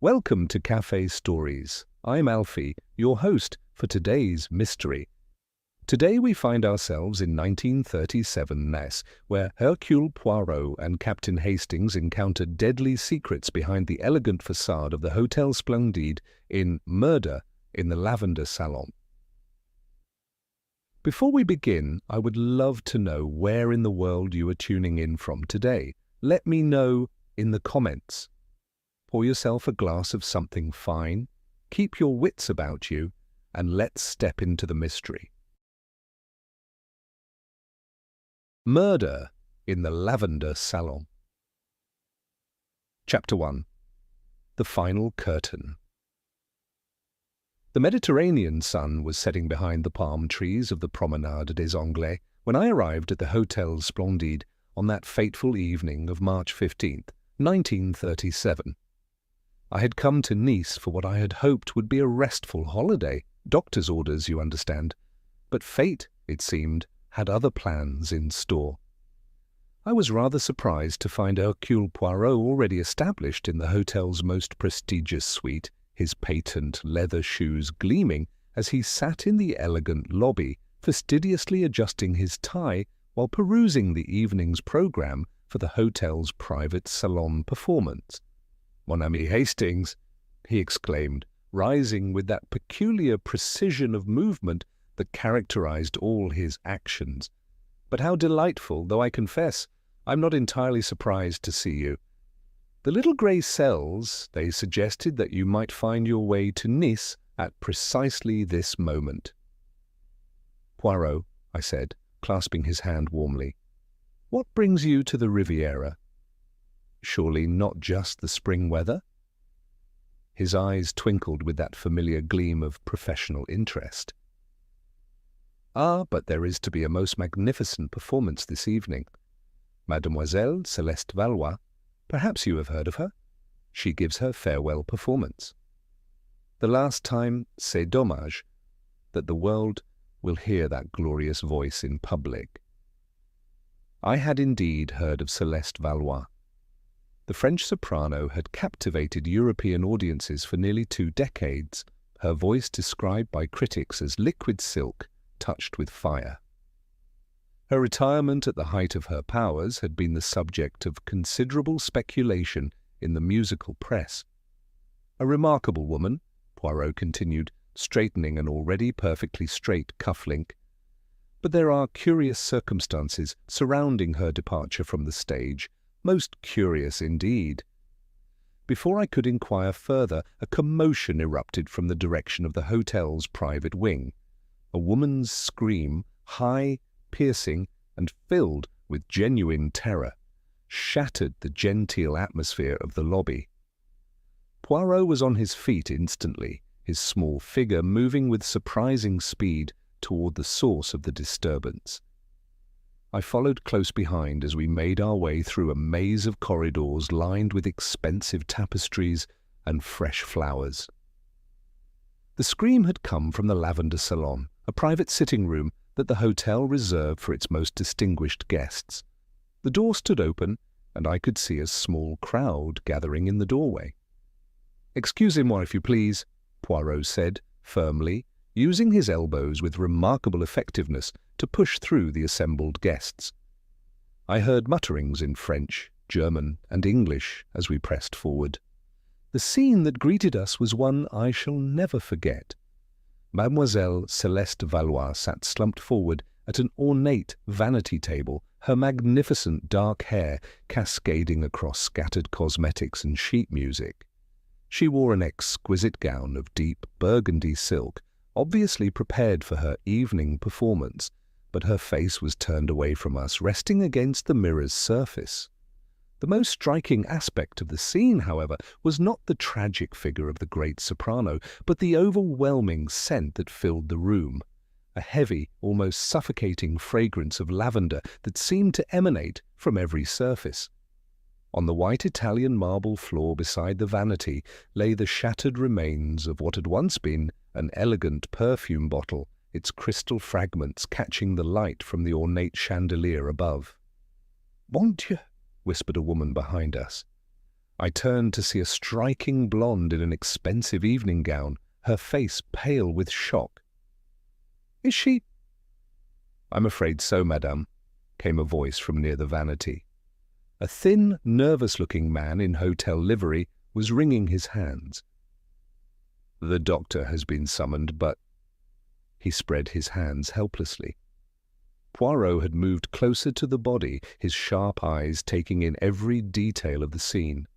Welcome to Café Stories. I'm Alfie, your host for today's mystery. Today we find ourselves in 1937 Nice, where Hercule Poirot and Captain Hastings encounter deadly secrets behind the elegant facade of the Hotel Splendide in Murder in the Lavender Salon. Before we begin, I would love to know where in the world you are tuning in from today. Let me know in the comments. Pour yourself a glass of something fine, keep your wits about you, and let's step into the mystery. Murder in the Lavender Salon. Chapter 1. The Final Curtain. The Mediterranean sun was setting behind the palm trees of the Promenade des Anglais when I arrived at the Hotel Splendide on that fateful evening of March 15th, 1937. I had come to Nice for what I had hoped would be a restful holiday, doctor's orders, you understand. But fate, it seemed, had other plans in store. I was rather surprised to find Hercule Poirot already established in the hotel's most prestigious suite, his patent leather shoes gleaming as he sat in the elegant lobby, fastidiously adjusting his tie while perusing the evening's program for the hotel's private salon performance. "Mon ami Hastings," he exclaimed, rising with that peculiar precision of movement that characterized all his actions. "But how delightful, though I confess, I'm not entirely surprised to see you. The little grey cells, they suggested that you might find your way to Nice at precisely this moment." "Poirot," I said, clasping his hand warmly, "what brings you to the Riviera? Surely not just the spring weather?" His eyes twinkled with that familiar gleam of professional interest. "Ah, but there is to be a most magnificent performance this evening. Mademoiselle Celeste Valois, perhaps you have heard of her? She gives her farewell performance. The last time, c'est dommage, that the world will hear that glorious voice in public." I had indeed heard of Celeste Valois. The French soprano had captivated European audiences for nearly 2 decades, her voice described by critics as liquid silk touched with fire. Her retirement at the height of her powers had been the subject of considerable speculation in the musical press. "A remarkable woman," Poirot continued, straightening an already perfectly straight cufflink. "But there are curious circumstances surrounding her departure from the stage, most curious indeed." Before I could inquire further, a commotion erupted from the direction of the hotel's private wing. A woman's scream, high, piercing, and filled with genuine terror, shattered the genteel atmosphere of the lobby. Poirot was on his feet instantly, his small figure moving with surprising speed toward the source of the disturbance. I followed close behind as we made our way through a maze of corridors lined with expensive tapestries and fresh flowers. The scream had come from the Lavender Salon, a private sitting room that the hotel reserved for its most distinguished guests. The door stood open, and I could see a small crowd gathering in the doorway. "Excusez-moi, if you please," Poirot said, firmly, using his elbows with remarkable effectiveness to push through the assembled guests. I heard mutterings in French, German, and English as we pressed forward. The scene that greeted us was one I shall never forget. Mademoiselle Celeste Valois sat slumped forward at an ornate vanity table, her magnificent dark hair cascading across scattered cosmetics and sheet music. She wore an exquisite gown of deep burgundy silk, obviously prepared for her evening performance, but her face was turned away from us, resting against the mirror's surface. The most striking aspect of the scene, however, was not the tragic figure of the great soprano, but the overwhelming scent that filled the room, a heavy, almost suffocating fragrance of lavender that seemed to emanate from every surface. On the white Italian marble floor beside the vanity lay the shattered remains of what had once been an elegant perfume bottle, its crystal fragments catching the light from the ornate chandelier above. "Mon Dieu!" whispered a woman behind us. I turned to see a striking blonde in an expensive evening gown, her face pale with shock. "Is she—" "I'm afraid so, madame," came a voice from near the vanity. A thin, nervous-looking man in hotel livery was wringing his hands. "The doctor has been summoned, but—" He spread his hands helplessly. Poirot had moved closer to the body, his sharp eyes taking in every detail of the scene.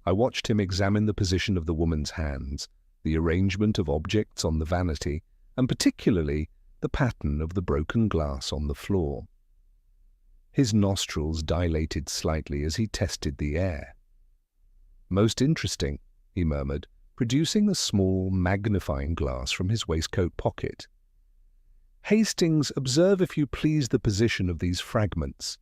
I watched him examine the position of the woman's hands, the arrangement of objects on the vanity, and particularly the pattern of the broken glass on the floor. His nostrils dilated slightly as he tested the air. "Most interesting," he murmured, producing a small magnifying glass from his waistcoat pocket. "Hastings, observe if you please the position of these fragments."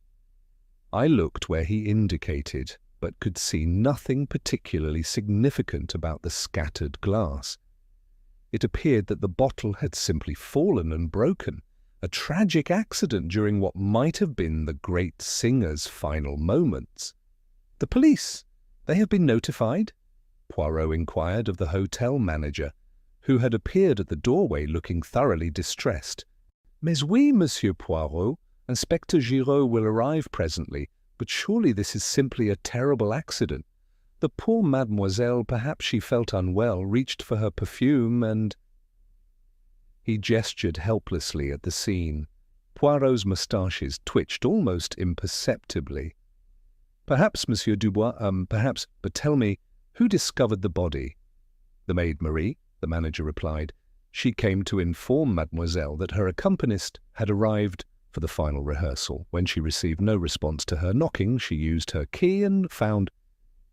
I looked where he indicated, but could see nothing particularly significant about the scattered glass. It appeared that the bottle had simply fallen and broken, a tragic accident during what might have been the great singer's final moments. "The police! They have been notified?" Poirot inquired of the hotel manager, who had appeared at the doorway looking thoroughly distressed. "Mais oui, Monsieur Poirot. Inspector Giraud will arrive presently, but surely this is simply a terrible accident. The poor mademoiselle, perhaps she felt unwell, reached for her perfume and—" He gestured helplessly at the scene. Poirot's moustaches twitched almost imperceptibly. "Perhaps, Monsieur Dubois, perhaps, but tell me, who discovered the body?" "The maid Marie," the manager replied. "She came to inform mademoiselle that her accompanist had arrived for the final rehearsal. When she received no response to her knocking, she used her key and found—"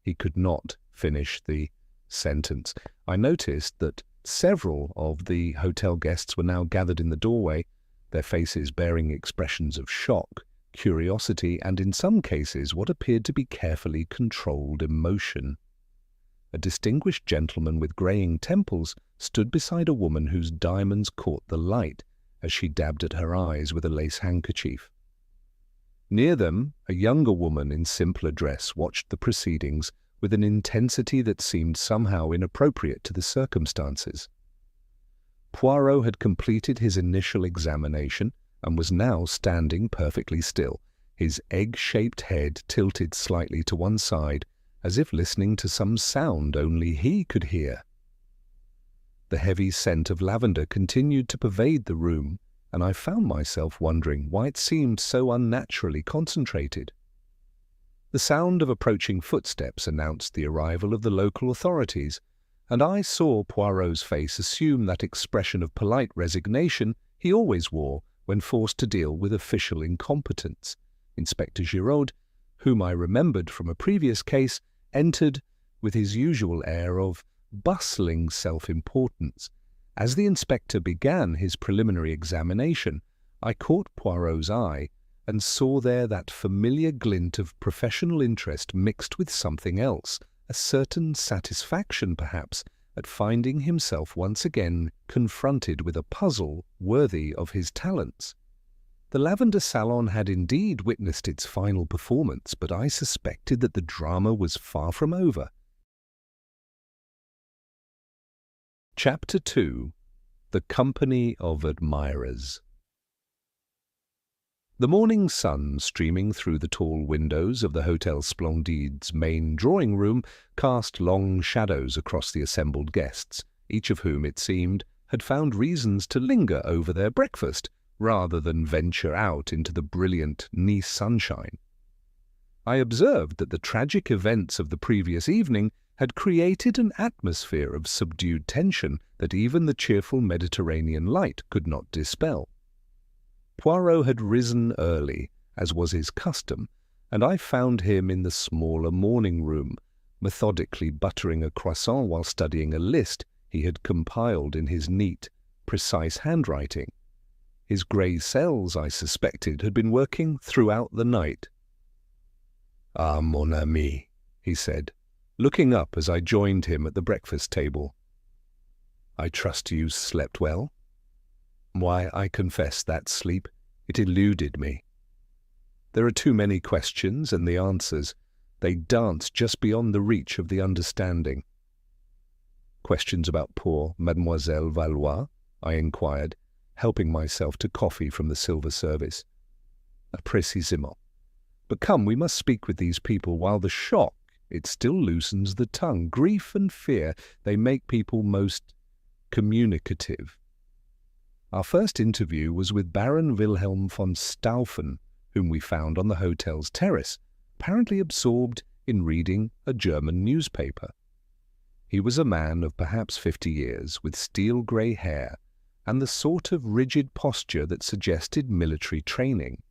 He could not finish the sentence. I noticed that several of the hotel guests were now gathered in the doorway, their faces bearing expressions of shock, curiosity, and in some cases what appeared to be carefully controlled emotion. A distinguished gentleman with greying temples stood beside a woman whose diamonds caught the light as she dabbed at her eyes with a lace handkerchief. Near them, a younger woman in simpler dress watched the proceedings with an intensity that seemed somehow inappropriate to the circumstances. Poirot had completed his initial examination and was now standing perfectly still, his egg-shaped head tilted slightly to one side, as if listening to some sound only he could hear. The heavy scent of lavender continued to pervade the room, and I found myself wondering why it seemed so unnaturally concentrated. The sound of approaching footsteps announced the arrival of the local authorities, and I saw Poirot's face assume that expression of polite resignation he always wore when forced to deal with official incompetence. Inspector Giraud, whom I remembered from a previous case, entered with his usual air of bustling self-importance. As the inspector began his preliminary examination, I caught Poirot's eye and saw there that familiar glint of professional interest mixed with something else, a certain satisfaction, perhaps, at finding himself once again confronted with a puzzle worthy of his talents. The Lavender Salon had indeed witnessed its final performance, but I suspected that the drama was far from over. Chapter 2. The Company of Admirers. The morning sun, streaming through the tall windows of the Hotel Splendide's main drawing-room, cast long shadows across the assembled guests, each of whom, it seemed, had found reasons to linger over their breakfast, rather than venture out into the brilliant Nice sunshine. I observed that the tragic events of the previous evening had created an atmosphere of subdued tension that even the cheerful Mediterranean light could not dispel. Poirot had risen early, as was his custom, and I found him in the smaller morning room, methodically buttering a croissant while studying a list he had compiled in his neat, precise handwriting. His grey cells, I suspected, had been working throughout the night. "Ah, mon ami," he said, looking up as I joined him at the breakfast table. "I trust you slept well?" "Why, I confess that sleep, it eluded me. There are too many questions, and the answers, They dance just beyond the reach of the understanding. Questions about poor Mademoiselle Valois? I inquired, helping myself to coffee from the silver service. Précisément. But come, we must speak with these people while the shock, it still loosens the tongue. Grief and fear, they make people most communicative. Our first interview was with Baron Wilhelm von Stauffen, whom we found on the hotel's terrace, apparently absorbed in reading a German newspaper. He was a man of perhaps 50 years, with steel-grey hair and the sort of rigid posture that suggested military training.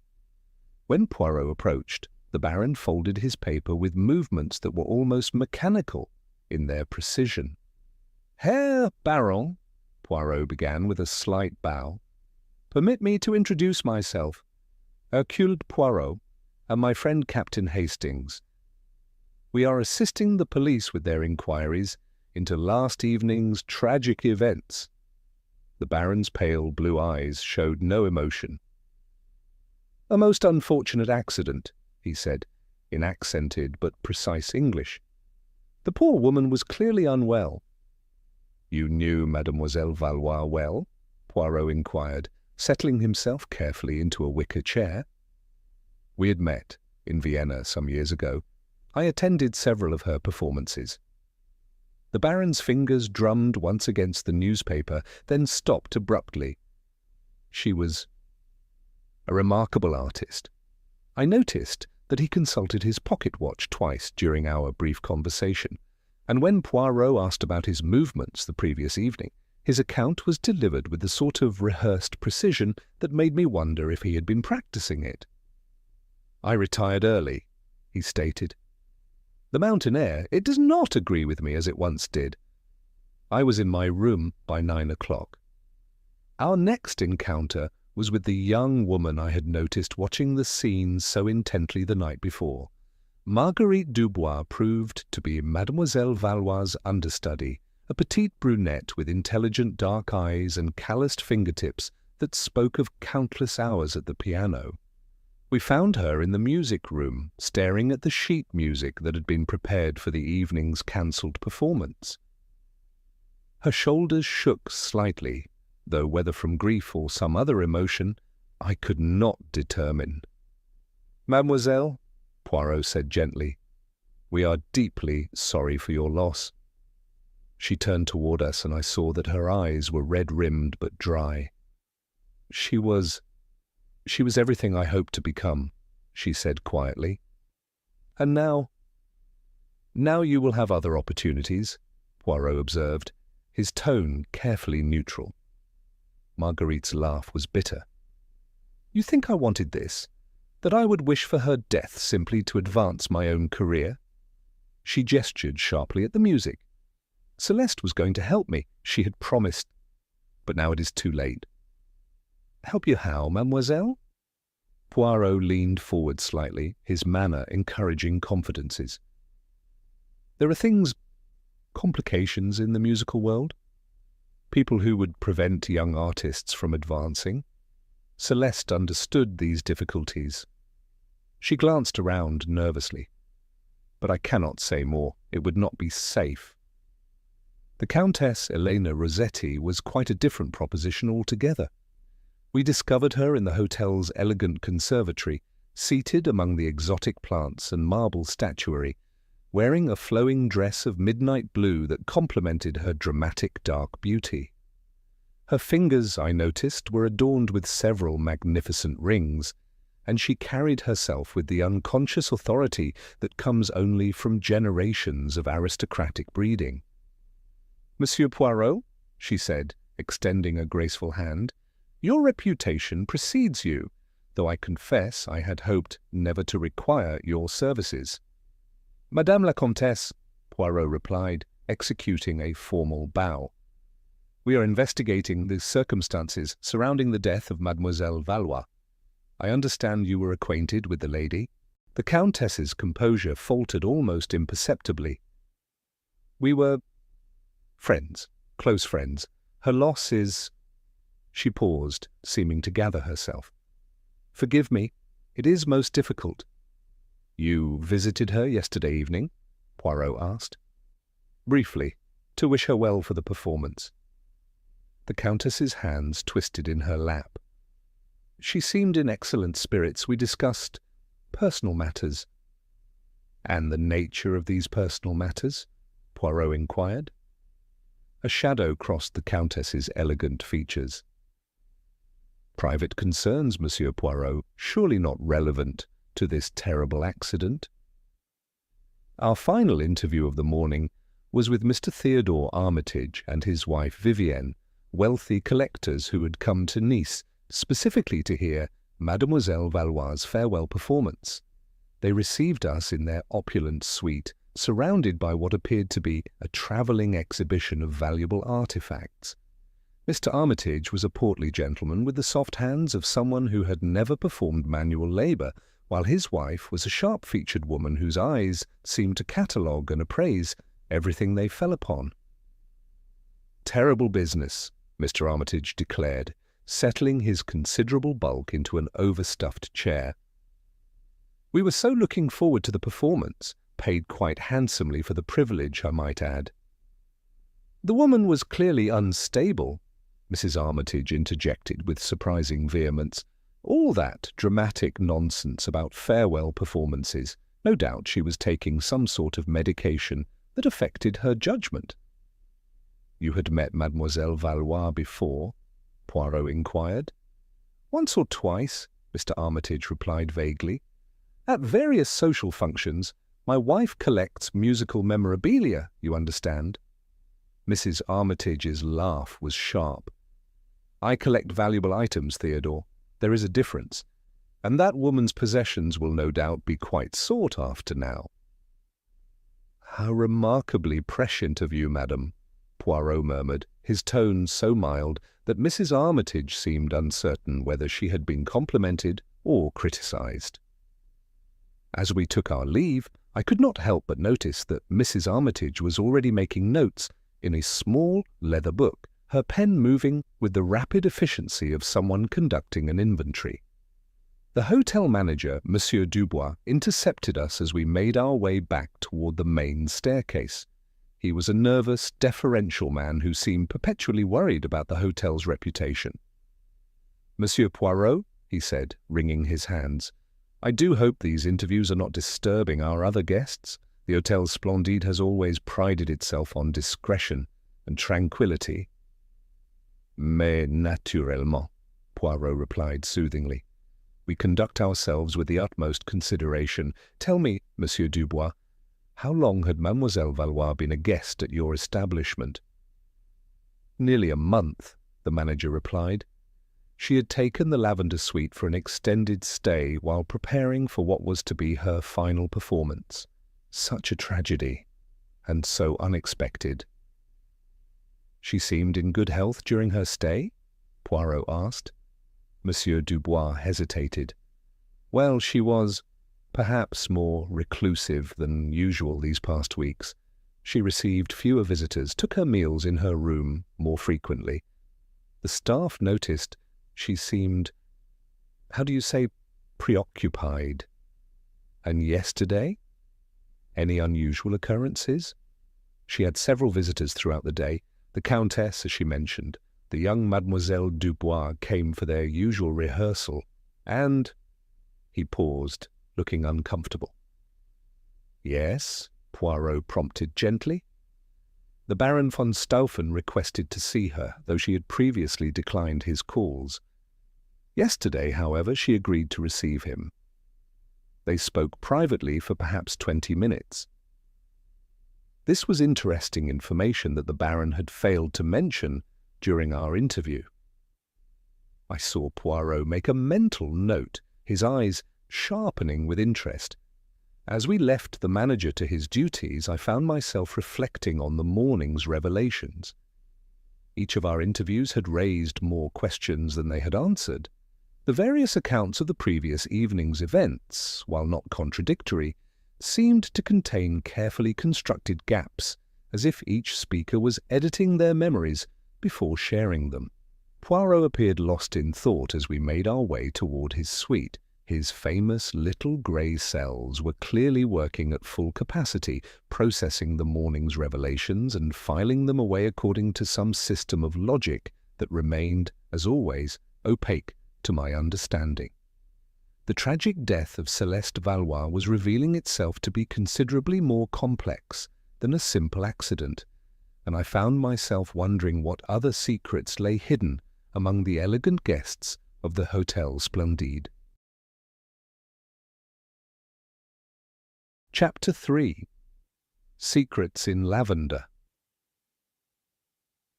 When Poirot approached, the Baron folded his paper with movements that were almost mechanical in their precision. "Herr Baron," Poirot began with a slight bow, "permit me to introduce myself. Hercule Poirot, and my friend Captain Hastings. We are assisting the police with their inquiries into last evening's tragic events." The Baron's pale blue eyes showed no emotion. "A most unfortunate accident," he said, in accented but precise English. "The poor woman was clearly unwell." "You knew Mademoiselle Valois well?" Poirot inquired, settling himself carefully into a wicker chair. "We had met in Vienna some years ago. I attended several of her performances." The Baron's fingers drummed once against the newspaper, then stopped abruptly. She was a remarkable artist. I noticed that he consulted his pocket watch twice during our brief conversation, and when Poirot asked about his movements the previous evening, his account was delivered with the sort of rehearsed precision that made me wonder if he had been practicing it. "I retired early," he stated. "The mountain air, it does not agree with me as it once did. I was in my room by 9 o'clock. Our next encounter was with the young woman I had noticed watching the scenes so intently the night before. Marguerite Dubois proved to be Mademoiselle Valois' understudy, a petite brunette with intelligent dark eyes and calloused fingertips that spoke of countless hours at the piano. We found her in the music room, staring at the sheet music that had been prepared for the evening's cancelled performance. Her shoulders shook slightly, though whether from grief or some other emotion, I could not determine. "Mademoiselle," Poirot said gently, "we are deeply sorry for your loss." She turned toward us, and I saw that her eyes were red-rimmed but dry. She was everything I hoped to become," she said quietly. "And now you will have other opportunities," Poirot observed, his tone carefully neutral. Marguerite's laugh was bitter. "You think I wanted this? That I would wish for her death simply to advance my own career?" She gestured sharply at the music. "Celeste was going to help me. She had promised. But now it is too late." "Help you how, mademoiselle?" Poirot leaned forward slightly, his manner encouraging confidences. "There are complications in the musical world. People who would prevent young artists from advancing. Celeste understood these difficulties." She glanced around nervously. "But I cannot say more. It would not be safe." The Countess Elena Rossetti was quite a different proposition altogether. We discovered her in the hotel's elegant conservatory, seated among the exotic plants and marble statuary, wearing a flowing dress of midnight blue that complemented her dramatic dark beauty. Her fingers, I noticed, were adorned with several magnificent rings, and she carried herself with the unconscious authority that comes only from generations of aristocratic breeding. "Monsieur Poirot," she said, extending a graceful hand, "your reputation precedes you, though I confess I had hoped never to require your services." "Madame la Comtesse," Poirot replied, executing a formal bow. "We are investigating the circumstances surrounding the death of Mademoiselle Valois. I understand you were acquainted with the lady." The Countess's composure faltered almost imperceptibly. "We were friends, close friends. Her loss is—" She paused, seeming to gather herself. "Forgive me, it is most difficult. "You visited her yesterday evening?" Poirot asked. "Briefly, to wish her well for the performance." The Countess's hands twisted in her lap. "She seemed in excellent spirits. We discussed personal matters." "And the nature of these personal matters?" Poirot inquired. A shadow crossed the Countess's elegant features. "Private concerns, Monsieur Poirot, surely not relevant to this terrible accident." Our final interview of the morning was with Mr. Theodore Armitage and his wife Vivienne, wealthy collectors who had come to Nice specifically to hear Mademoiselle Valois' farewell performance. They received us in their opulent suite, surrounded by what appeared to be a travelling exhibition of valuable artifacts. Mr. Armitage was a portly gentleman with the soft hands of someone who had never performed manual labour, while his wife was a sharp-featured woman whose eyes seemed to catalogue and appraise everything they fell upon. "Terrible business," Mr. Armitage declared, settling his considerable bulk into an overstuffed chair. "We were so looking forward to the performance, paid quite handsomely for the privilege, I might add." "The woman was clearly unstable," Mrs. Armitage interjected with surprising vehemence. "All that dramatic nonsense about farewell performances. No doubt she was taking some sort of medication that affected her judgment." "You had met Mademoiselle Valois before?" Poirot inquired. "Once or twice," Mr. Armitage replied vaguely. "At various social functions. My wife collects musical memorabilia, you understand." Mrs. Armitage's laugh was sharp. "I collect valuable items, Theodore. There is a difference. And that woman's possessions will no doubt be quite sought after now." "How remarkably prescient of you, madam," Poirot murmured, his tone so mild that Mrs. Armitage seemed uncertain whether she had been complimented or criticised. As we took our leave, I could not help but notice that Mrs. Armitage was already making notes in a small leather book, her pen moving with the rapid efficiency of someone conducting an inventory. The hotel manager, Monsieur Dubois, intercepted us as we made our way back toward the main staircase. He was a nervous, deferential man who seemed perpetually worried about the hotel's reputation. "Monsieur Poirot," he said, wringing his hands, "I do hope these interviews are not disturbing our other guests. The Hôtel Splendide has always prided itself on discretion and tranquillity." "Mais naturellement," Poirot replied soothingly. "We conduct ourselves with the utmost consideration. Tell me, Monsieur Dubois, how long had Mademoiselle Valois been a guest at your establishment?" "Nearly a month," the manager replied. She had taken the Lavender Suite for an extended stay while preparing for what was to be her final performance. Such a tragedy, and so unexpected. "She seemed in good health during her stay?" Poirot asked. Monsieur Dubois hesitated. "Well, she was perhaps more reclusive than usual these past weeks. She received fewer visitors, took her meals in her room more frequently. The staff noticed she seemed, how do you say, preoccupied. And yesterday? Any unusual occurrences?" "She had several visitors throughout the day. The Countess, as she mentioned. The young Mademoiselle Dubois came for their usual rehearsal, and—" He paused, looking uncomfortable. "Yes?" Poirot prompted gently. "The Baron von Stauffen requested to see her, though she had previously declined his calls. Yesterday, however, she agreed to receive him. They spoke privately for perhaps 20 minutes. This was interesting information that the Baron had failed to mention during our interview." I saw Poirot make a mental note, his eyes sharpening with interest. As we left the manager to his duties, I found myself reflecting on the morning's revelations. Each of our interviews had raised more questions than they had answered. The various accounts of the previous evening's events, while not contradictory, seemed to contain carefully constructed gaps, as if each speaker was editing their memories before sharing them. Poirot appeared lost in thought as we made our way toward his suite, His famous little grey cells were clearly working at full capacity, processing the morning's revelations and filing them away according to some system of logic that remained, as always, opaque to my understanding. The tragic death of Celeste Valois was revealing itself to be considerably more complex than a simple accident, and I found myself wondering what other secrets lay hidden among the elegant guests of the Hôtel Splendide. Chapter 3. Secrets in Lavender.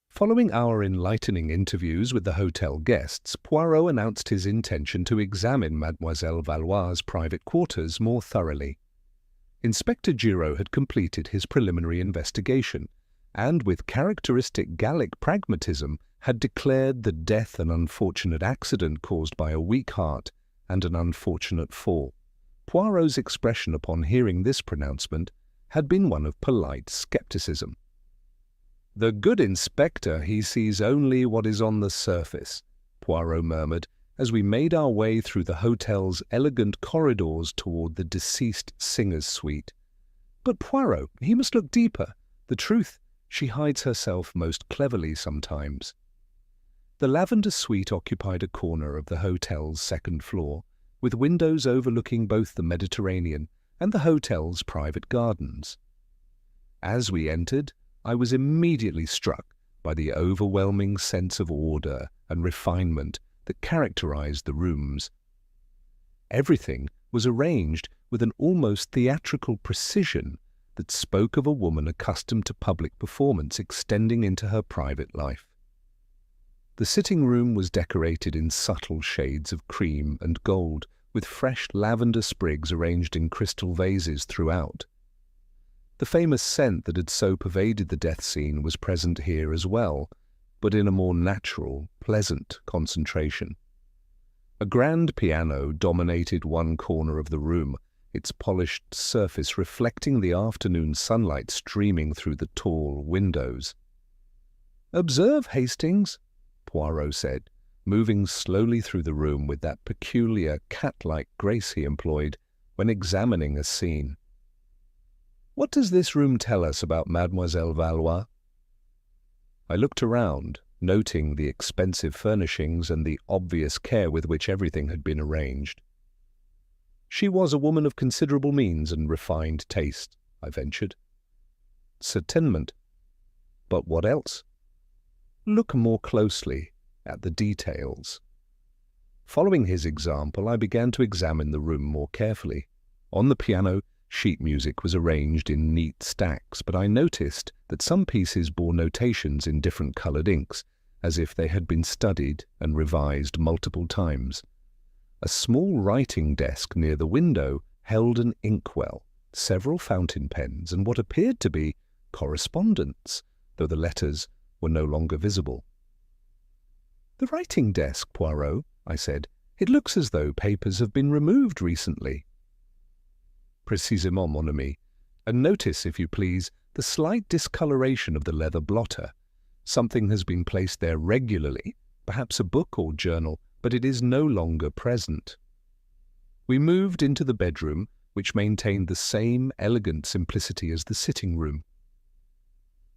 Following our enlightening interviews with the hotel guests, Poirot announced his intention to examine Mademoiselle Valois's private quarters more thoroughly. Inspector Giraud had completed his preliminary investigation, and with characteristic Gallic pragmatism had declared the death an unfortunate accident caused by a weak heart and an unfortunate fall. Poirot's expression upon hearing this pronouncement had been one of polite scepticism. "The good inspector, he sees only what is on the surface," Poirot murmured, as we made our way through the hotel's elegant corridors toward the deceased singer's suite. "But Poirot, he must look deeper. The truth, she hides herself most cleverly sometimes." The Lavender suite occupied a corner of the hotel's second floor, with windows overlooking both the Mediterranean and the hotel's private gardens. As we entered, I was immediately struck by the overwhelming sense of order and refinement that characterized the rooms. Everything was arranged with an almost theatrical precision that spoke of a woman accustomed to public performance extending into her private life. The sitting room was decorated in subtle shades of cream and gold, with fresh lavender sprigs arranged in crystal vases throughout. The famous scent that had so pervaded the death scene was present here as well, but in a more natural, pleasant concentration. A grand piano dominated one corner of the room, its polished surface reflecting the afternoon sunlight streaming through the tall windows. "Observe, Hastings," Poirot said, moving slowly through the room with that peculiar cat-like grace he employed when examining a scene. "What does this room tell us about Mademoiselle Valois?" I looked around, noting the expensive furnishings and the obvious care with which everything had been arranged. "She was a woman of considerable means and refined taste," I ventured. "Certainement. But what else?" "Look more closely at the details." Following his example, I began to examine the room more carefully. On the piano, sheet music was arranged in neat stacks, but I noticed that some pieces bore notations in different colored inks, as if they had been studied and revised multiple times. A small writing desk near the window held an inkwell, several fountain pens, and what appeared to be correspondence, though the letters were no longer visible. "The writing desk, Poirot," I said. "It looks as though papers have been removed recently." "Précisément, mon ami. And notice, if you please, the slight discoloration of the leather blotter. Something has been placed there regularly, perhaps a book or journal, but it is no longer present." We moved into the bedroom, which maintained the same elegant simplicity as the sitting room.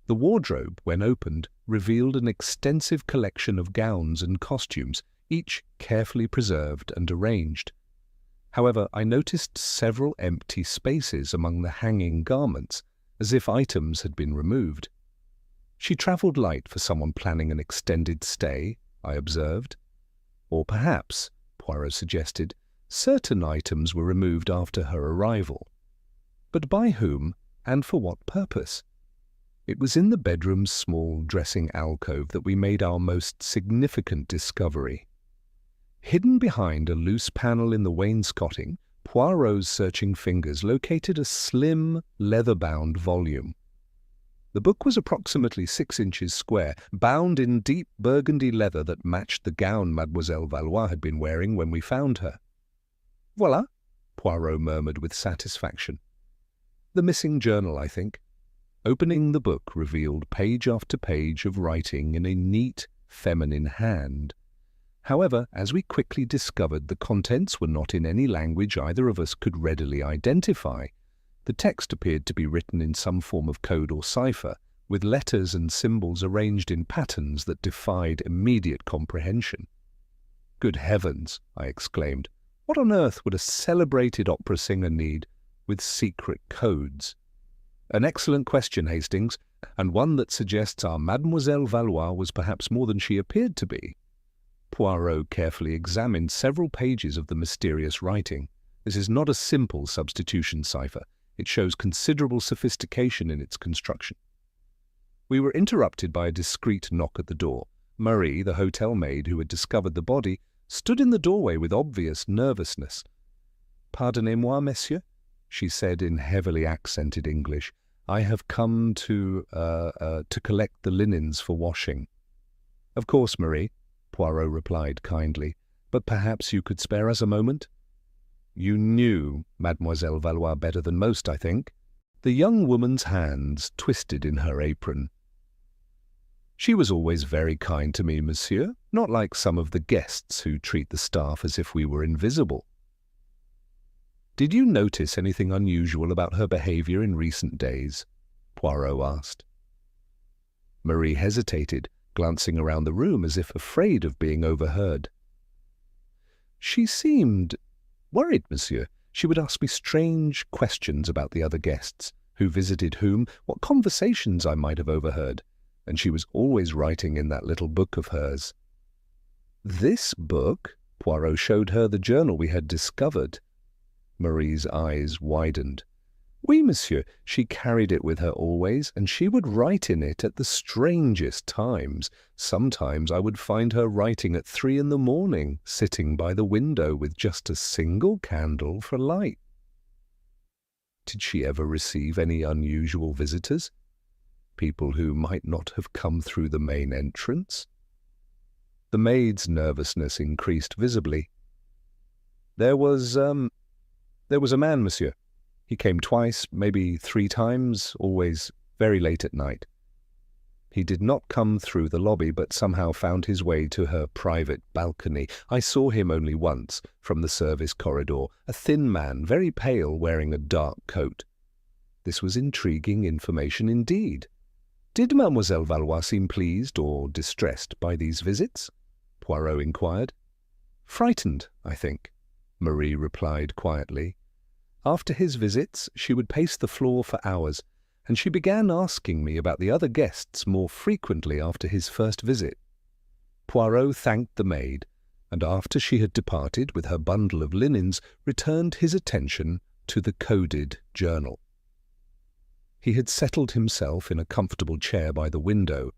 The wardrobe, when opened, revealed an extensive collection of gowns and costumes, each carefully preserved and arranged. However, I noticed several empty spaces among the hanging garments, as if items had been removed. "She travelled light for someone planning an extended stay," I observed. "Or perhaps," Poirot suggested, "certain items were removed after her arrival. But by whom, and for what purpose?" It was in the bedroom's small dressing alcove that we made our most significant discovery. Hidden behind a loose panel in the wainscoting, Poirot's searching fingers located a slim, leather-bound volume. The book was approximately 6 inches square, bound in deep burgundy leather that matched the gown Mademoiselle Valois had been wearing when we found her. "Voilà," Poirot murmured with satisfaction. "The missing journal, I think." Opening the book revealed page after page of writing in a neat, feminine hand. However, as we quickly discovered, the contents were not in any language either of us could readily identify. The text appeared to be written in some form of code or cipher, with letters and symbols arranged in patterns that defied immediate comprehension. "Good heavens!" I exclaimed. "What on earth would a celebrated opera singer need with secret codes?" "An excellent question, Hastings, and one that suggests our Mademoiselle Valois was perhaps more than she appeared to be." Poirot carefully examined several pages of the mysterious writing. "This is not a simple substitution cipher. It shows considerable sophistication in its construction." We were interrupted by a discreet knock at the door. Marie, the hotel maid who had discovered the body, stood in the doorway with obvious nervousness. "Pardonnez-moi, monsieur," she said in heavily accented English. "I have come to collect the linens for washing." "Of course, Marie," Poirot replied kindly, "but perhaps you could spare us a moment?" "You knew Mademoiselle Valois better than most, I think." The young woman's hands twisted in her apron. "She was always very kind to me, monsieur, not like some of the guests who treat the staff as if we were invisible." "Did you notice anything unusual about her behavior in recent days?" Poirot asked. Marie hesitated, glancing around the room as if afraid of being overheard. "She seemed worried, monsieur. She would ask me strange questions about the other guests, who visited whom, what conversations I might have overheard, and she was always writing in that little book of hers." "This book?" Poirot showed her the journal we had discovered. Marie's eyes widened. "Oui, monsieur. She carried it with her always, and she would write in it at the strangest times. Sometimes I would find her writing at 3 a.m, sitting by the window with just a single candle for light." "Did she ever receive any unusual visitors? People who might not have come through the main entrance?" The maid's nervousness increased visibly. There was a man, monsieur. He came twice, maybe 3 times, always very late at night. He did not come through the lobby, but somehow found his way to her private balcony. I saw him only once, from the service corridor, a thin man, very pale, wearing a dark coat. This was intriguing information indeed. "Did Mademoiselle Valois seem pleased or distressed by these visits?" Poirot inquired. "Frightened, I think," Marie replied quietly. "After his visits, she would pace the floor for hours, and she began asking me about the other guests more frequently after his first visit." Poirot thanked the maid, and after she had departed with her bundle of linens, returned his attention to the coded journal. He had settled himself in a comfortable chair by the window,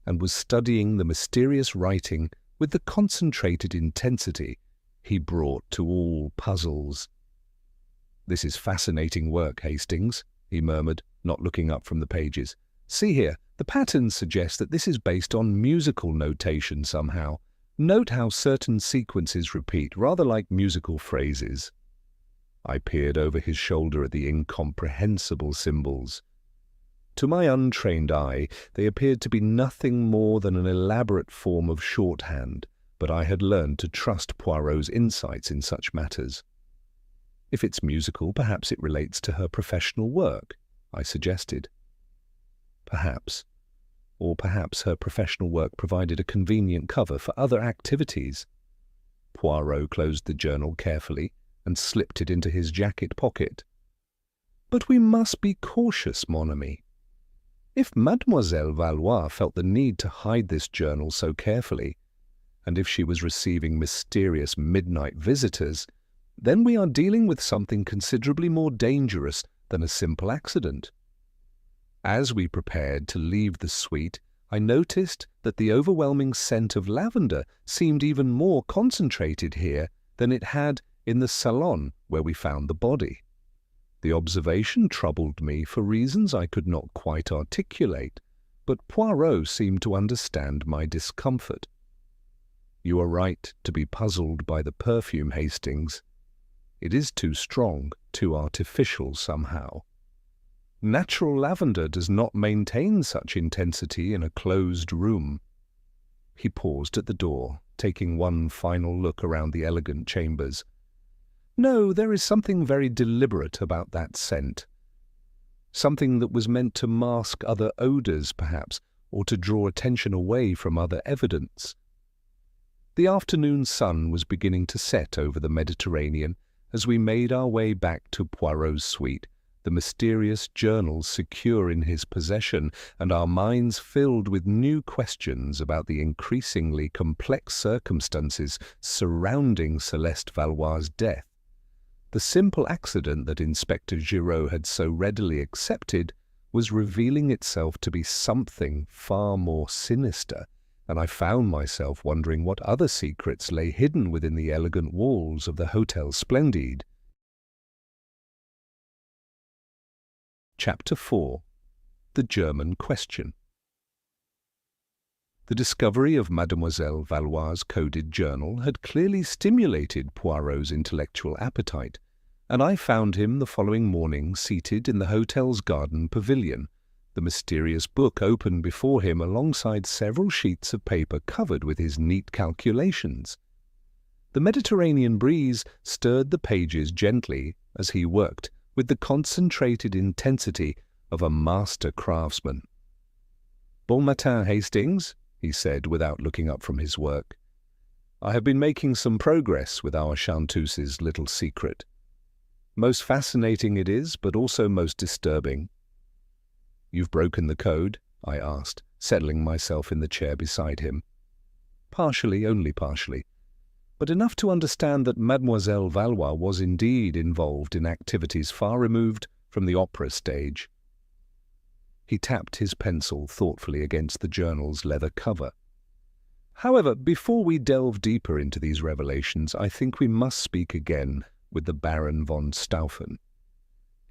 and was studying the mysterious writing with the concentrated intensity he brought to all puzzles. "This is fascinating work, Hastings," he murmured, not looking up from the pages. "See here, the patterns suggest that this is based on musical notation somehow. Note how certain sequences repeat, rather like musical phrases." I peered over his shoulder at the incomprehensible symbols. To my untrained eye, they appeared to be nothing more than an elaborate form of shorthand, but I had learned to trust Poirot's insights in such matters. "If it's musical, perhaps it relates to her professional work," I suggested. "Perhaps. Or perhaps her professional work provided a convenient cover for other activities." Poirot closed the journal carefully and slipped it into his jacket pocket. "But we must be cautious, mon ami. If Mademoiselle Valois felt the need to hide this journal so carefully, and if she was receiving mysterious midnight visitors, then we are dealing with something considerably more dangerous than a simple accident." As we prepared to leave the suite, I noticed that the overwhelming scent of lavender seemed even more concentrated here than it had in the salon where we found the body. The observation troubled me for reasons I could not quite articulate, but Poirot seemed to understand my discomfort. "You are right to be puzzled by the perfume, Hastings. It is too strong, too artificial somehow. Natural lavender does not maintain such intensity in a closed room." He paused at the door, taking one final look around the elegant chambers. "No, there is something very deliberate about that scent. Something that was meant to mask other odours, perhaps, or to draw attention away from other evidence." The afternoon sun was beginning to set over the Mediterranean as we made our way back to Poirot's suite, the mysterious journal secure in his possession, and our minds filled with new questions about the increasingly complex circumstances surrounding Celeste Valois' death. The simple accident that Inspector Giraud had so readily accepted was revealing itself to be something far more sinister, and I found myself wondering what other secrets lay hidden within the elegant walls of the Hotel Splendide. Chapter 4. The German Question. The discovery of Mademoiselle Valois' coded journal had clearly stimulated Poirot's intellectual appetite, and I found him the following morning seated in the hotel's garden pavilion, the mysterious book open before him alongside several sheets of paper covered with his neat calculations. The Mediterranean breeze stirred the pages gently as he worked with the concentrated intensity of a master craftsman. "Bon matin, Hastings," he said without looking up from his work. "I have been making some progress with our chanteuse's little secret. Most fascinating it is, but also most disturbing." "You've broken the code?" I asked, settling myself in the chair beside him. "Partially, only partially, but enough to understand that Mademoiselle Valois was indeed involved in activities far removed from the opera stage." He tapped his pencil thoughtfully against the journal's leather cover. "However, before we delve deeper into these revelations, I think we must speak again with the Baron von Stauffen.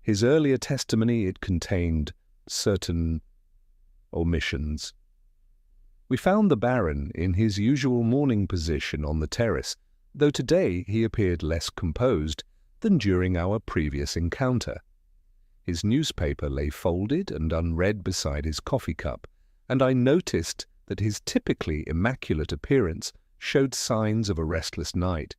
His earlier testimony, it contained certain omissions. We found the Baron in his usual morning position on the terrace, though today he appeared less composed than during our previous encounter. His newspaper lay folded and unread beside his coffee cup, and I noticed that his typically immaculate appearance showed signs of a restless night.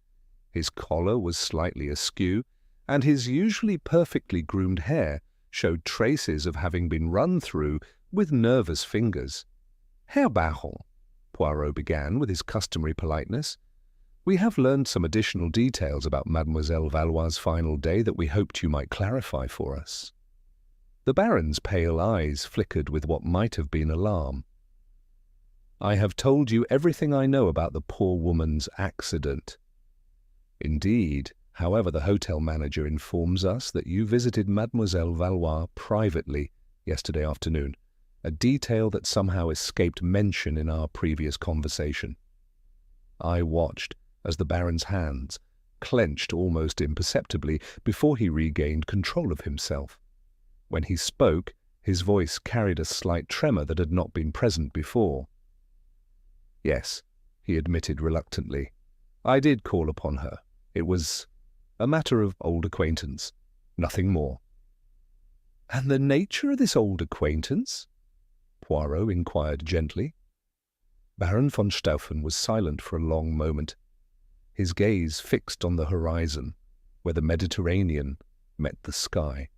His collar was slightly askew, and his usually perfectly groomed hair showed traces of having been run through with nervous fingers. "Herr Baron," Poirot began with his customary politeness, "we have learned some additional details about Mademoiselle Valois' final day that we hoped you might clarify for us." The Baron's pale eyes flickered with what might have been alarm. "I have told you everything I know about the poor woman's accident." "Indeed. However, the hotel manager informs us that you visited Mademoiselle Valois privately yesterday afternoon, a detail that somehow escaped mention in our previous conversation." I watched as the Baron's hands clenched almost imperceptibly before he regained control of himself. When he spoke, his voice carried a slight tremor that had not been present before. "Yes," he admitted reluctantly, "I did call upon her. It was a matter of old acquaintance, nothing more." "And the nature of this old acquaintance?" Poirot inquired gently. Baron von Stauffen was silent for a long moment, his gaze fixed on the horizon, where the Mediterranean met the sky.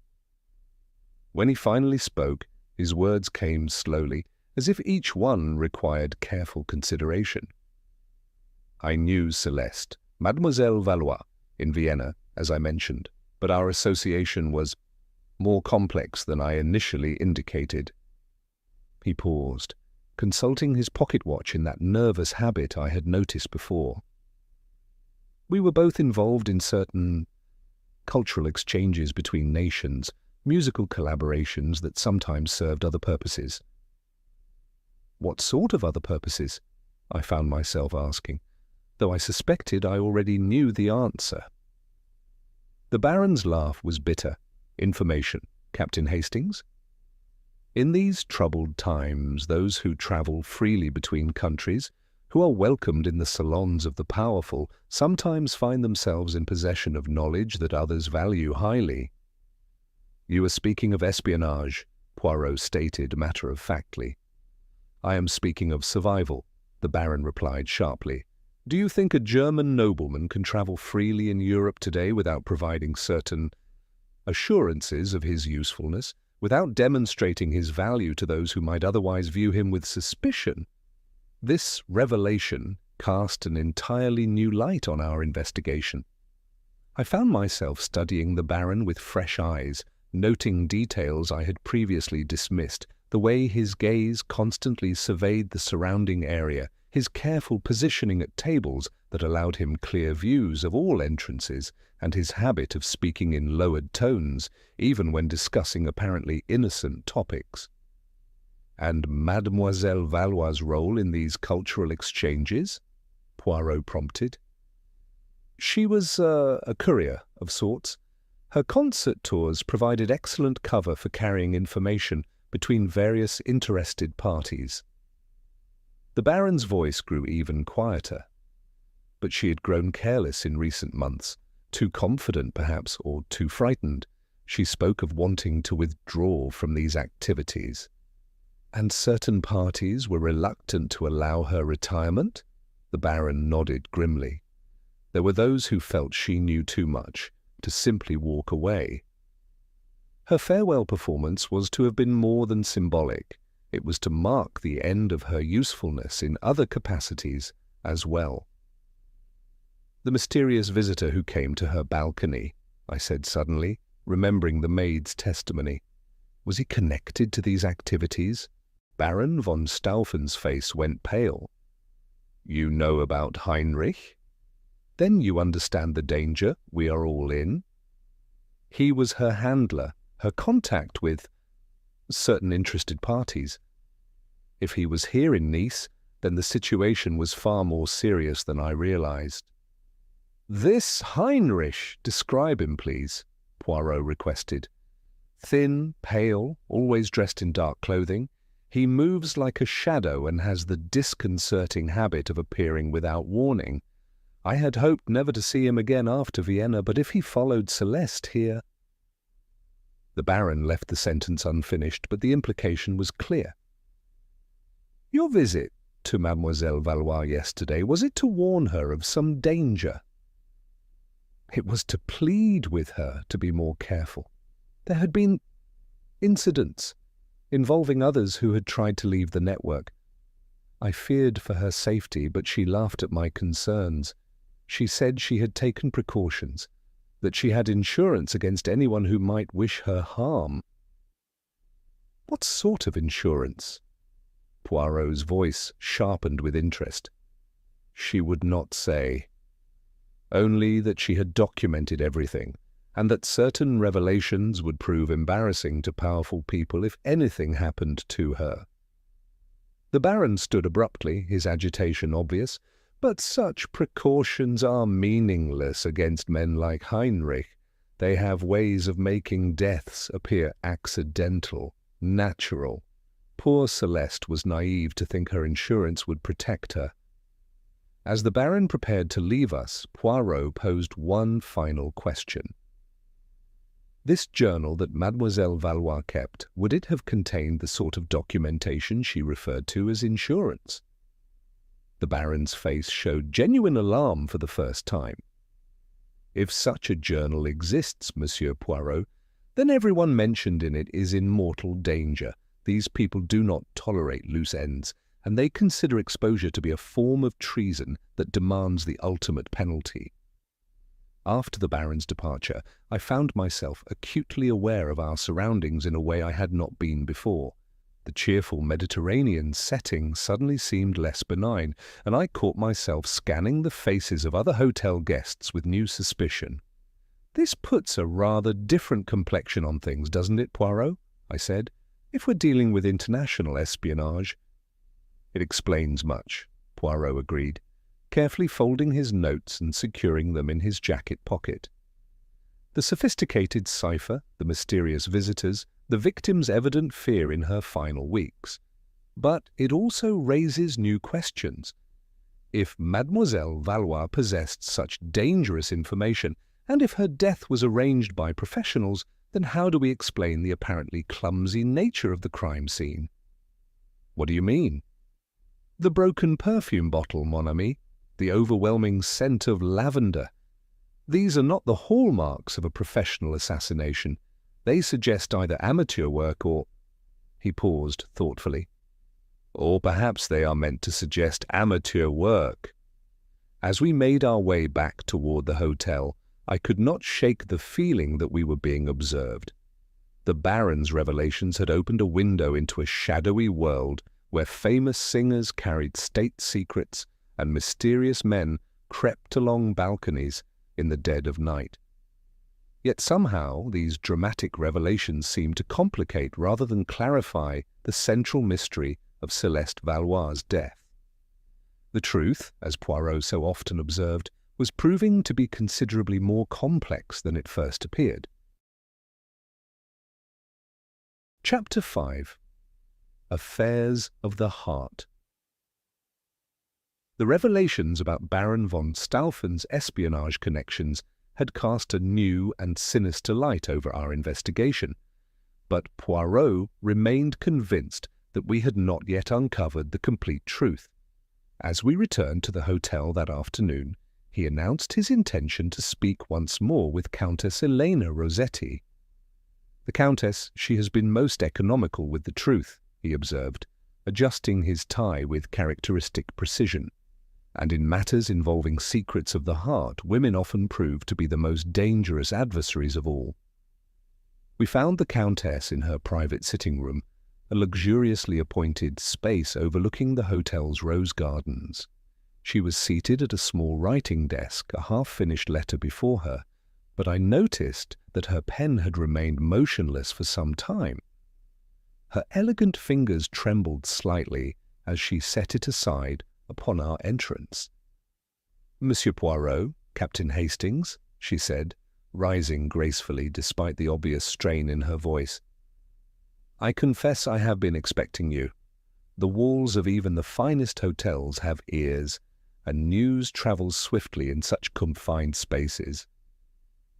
When he finally spoke, his words came slowly, as if each one required careful consideration. "I knew Celeste, Mademoiselle Valois, in Vienna, as I mentioned, but our association was more complex than I initially indicated." He paused, consulting his pocket watch in that nervous habit I had noticed before. "We were both involved in certain cultural exchanges between nations, musical collaborations that sometimes served other purposes." "What sort of other purposes?" I found myself asking, though I suspected I already knew the answer. The Baron's laugh was bitter. "Information, Captain Hastings. In these troubled times, those who travel freely between countries, who are welcomed in the salons of the powerful, sometimes find themselves in possession of knowledge that others value highly." "You are speaking of espionage," Poirot stated matter-of-factly. "I am speaking of survival," the Baron replied sharply. Do you think a German nobleman can travel freely in Europe today without providing certain assurances of his usefulness, without demonstrating his value to those who might otherwise view him with suspicion? This revelation cast an entirely new light on our investigation. I found myself studying the Baron with fresh eyes, noting details I had previously dismissed, the way his gaze constantly surveyed the surrounding area, his careful positioning at tables that allowed him clear views of all entrances, and his habit of speaking in lowered tones, even when discussing apparently innocent topics. And Mademoiselle Valois' role in these cultural exchanges? Poirot prompted. She was a courier of sorts. Her concert tours provided excellent cover for carrying information between various interested parties. The Baron's voice grew even quieter, but she had grown careless in recent months, too confident perhaps, or too frightened. She spoke of wanting to withdraw from these activities. And certain parties were reluctant to allow her retirement? The Baron nodded grimly. There were those who felt she knew too much to simply walk away. Her farewell performance was to have been more than symbolic. It was to mark the end of her usefulness in other capacities as well. The mysterious visitor who came to her balcony, I said suddenly, remembering the maid's testimony. Was he connected to these activities? Baron von Staufen's face went pale. You know about Heinrich? Then you understand the danger we are all in. He was her handler, her contact with certain interested parties. If he was here in Nice, then the situation was far more serious than I realized. This Heinrich, describe him, please, Poirot requested. Thin, pale, always dressed in dark clothing, he moves like a shadow and has the disconcerting habit of appearing without warning. I had hoped never to see him again after Vienna, but if he followed Celeste here— The Baron left the sentence unfinished, but the implication was clear. Your visit to Mademoiselle Valois yesterday, was it to warn her of some danger? It was to plead with her to be more careful. There had been incidents involving others who had tried to leave the network. I feared for her safety, but she laughed at my concerns. She said she had taken precautions, that she had insurance against anyone who might wish her harm. What sort of insurance? Poirot's voice sharpened with interest. She would not say. Only that she had documented everything, and that certain revelations would prove embarrassing to powerful people if anything happened to her. The Baron stood abruptly, his agitation obvious, but such precautions are meaningless against men like Heinrich. They have ways of making deaths appear accidental, natural. Poor Celeste was naive to think her insurance would protect her. As the Baron prepared to leave us, Poirot posed one final question. This journal that Mademoiselle Valois kept, would it have contained the sort of documentation she referred to as insurance? The Baron's face showed genuine alarm for the first time. If such a journal exists, Monsieur Poirot, then everyone mentioned in it is in mortal danger. These people do not tolerate loose ends, and they consider exposure to be a form of treason that demands the ultimate penalty. After the Baron's departure, I found myself acutely aware of our surroundings in a way I had not been before. The cheerful Mediterranean setting suddenly seemed less benign, and I caught myself scanning the faces of other hotel guests with new suspicion. This puts a rather different complexion on things, doesn't it, Poirot? I said. If we're dealing with international espionage. It explains much, Poirot agreed, carefully folding his notes and securing them in his jacket pocket. The sophisticated cipher, the mysterious visitors, the victim's evident fear in her final weeks. But it also raises new questions. If Mademoiselle Valois possessed such dangerous information, and if her death was arranged by professionals, then how do we explain the apparently clumsy nature of the crime scene? What do you mean? The broken perfume bottle, mon ami. the overwhelming scent of lavender. These are not the hallmarks of a professional assassination. They suggest either amateur work or—" He paused thoughtfully. "Or perhaps they are meant to suggest amateur work." As we made our way back toward the hotel, I could not shake the feeling that we were being observed. The Baron's revelations had opened a window into a shadowy world where famous singers carried state secrets and mysterious men crept along balconies in the dead of night. Yet somehow these dramatic revelations seemed to complicate rather than clarify the central mystery of Celeste Valois' death. The truth, as Poirot so often observed, was proving to be considerably more complex than it first appeared. Chapter 5. Affairs of the Heart. The revelations about Baron von Stauffen's espionage connections had cast a new and sinister light over our investigation, but Poirot remained convinced that we had not yet uncovered the complete truth. As we returned to the hotel that afternoon, he announced his intention to speak once more with Countess Elena Rossetti. "The Countess, she has been most economical with the truth," he observed, adjusting his tie with characteristic precision. "And in matters involving secrets of the heart, women often prove to be the most dangerous adversaries of all." We found the Countess in her private sitting room, a luxuriously appointed space overlooking the hotel's rose gardens. She was seated at a small writing desk, a half-finished letter before her, but I noticed that her pen had remained motionless for some time. Her elegant fingers trembled slightly as she set it aside upon our entrance. "Monsieur Poirot, Captain Hastings," she said, rising gracefully despite the obvious strain in her voice. "I confess I have been expecting you. The walls of even the finest hotels have ears, and news travels swiftly in such confined spaces."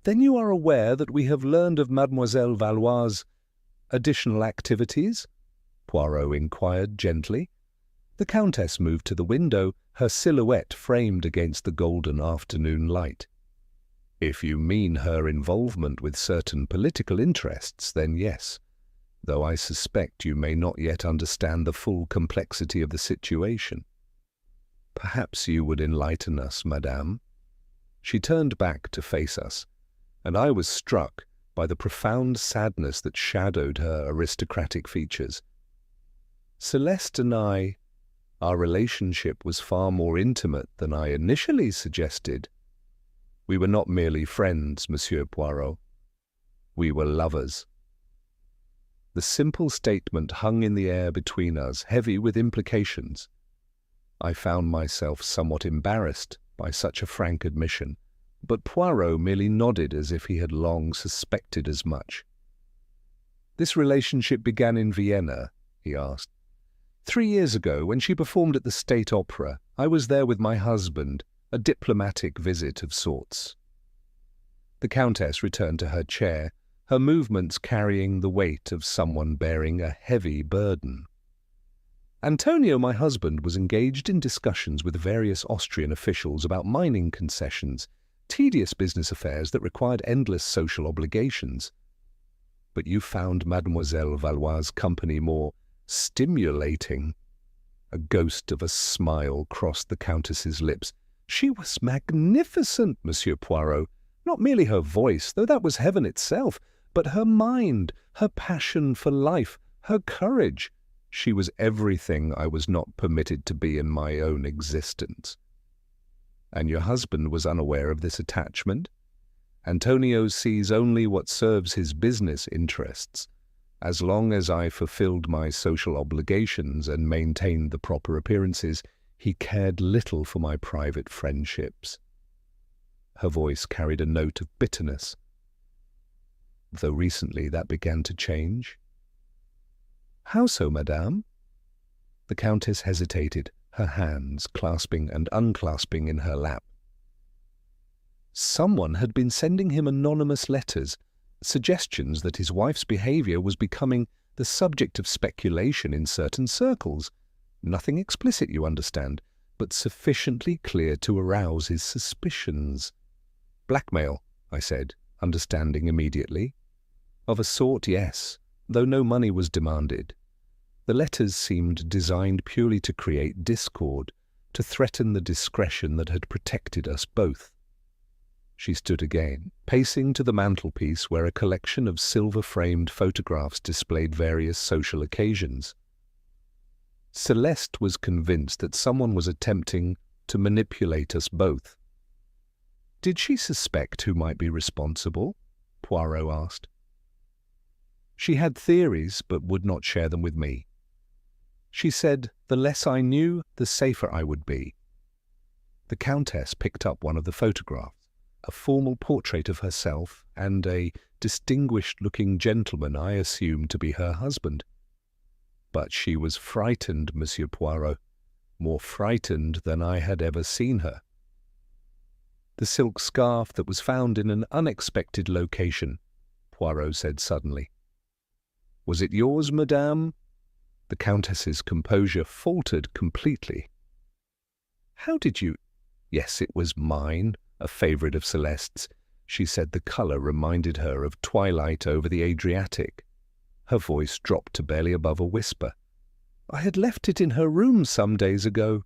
"Then you are aware that we have learned of Mademoiselle Valois' additional activities?" Poirot inquired gently. The Countess moved to the window, her silhouette framed against the golden afternoon light. "If you mean her involvement with certain political interests, then yes, though I suspect you may not yet understand the full complexity of the situation." "Perhaps you would enlighten us, madame." She turned back to face us, and I was struck by the profound sadness that shadowed her aristocratic features. "Celeste and our relationship was far more intimate than I initially suggested. We were not merely friends, Monsieur Poirot. We were lovers." The simple statement hung in the air between us, heavy with implications. I found myself somewhat embarrassed by such a frank admission, but Poirot merely nodded as if he had long suspected as much. "This relationship began in Vienna?" he asked. 3 years ago, when she performed at the State Opera, I was there with my husband, a diplomatic visit of sorts." The Countess returned to her chair, her movements carrying the weight of someone bearing a heavy burden. "Antonio, my husband, was engaged in discussions with various Austrian officials about mining concessions, tedious business affairs that required endless social obligations. But you found Mademoiselle Valois' company more stimulating." A ghost of a smile crossed the Countess's lips. "She was magnificent, Monsieur Poirot. Not merely her voice, though that was heaven itself, but her mind, her passion for life, her courage. She was everything I was not permitted to be in my own existence." "And your husband was unaware of this attachment?" "Antonio sees only what serves his business interests. As long as I fulfilled my social obligations and maintained the proper appearances, he cared little for my private friendships." Her voice carried a note of bitterness. "Though recently that began to change." "How so, madame?" The Countess hesitated, her hands clasping and unclasping in her lap. "Someone had been sending him anonymous letters, suggestions that his wife's behavior was becoming the subject of speculation in certain circles. Nothing explicit, you understand, but sufficiently clear to arouse his suspicions. "Blackmail," I said, understanding immediately. "Of a sort, yes, though no money was demanded. The letters seemed designed purely to create discord, to threaten the discretion that had protected us both." She stood again, pacing to the mantelpiece where a collection of silver-framed photographs displayed various social occasions. Celeste was convinced that someone was attempting to manipulate us both. "Did she suspect who might be responsible?" Poirot asked. "She had theories, but would not share them with me. She said the less I knew, the safer I would be." The Countess picked up one of the photographs, a formal portrait of herself and a distinguished-looking gentleman I assumed to be her husband. But she was frightened, Monsieur Poirot, more frightened than I had ever seen her. "The silk scarf that was found in an unexpected location," Poirot said suddenly. "Was it yours, madame?" The Countess's composure faltered completely. "How did you—" "Yes, it was mine, a favourite of Celeste's." She said the colour reminded her of twilight over the Adriatic. Her voice dropped to barely above a whisper. "I had left it in her room some days ago."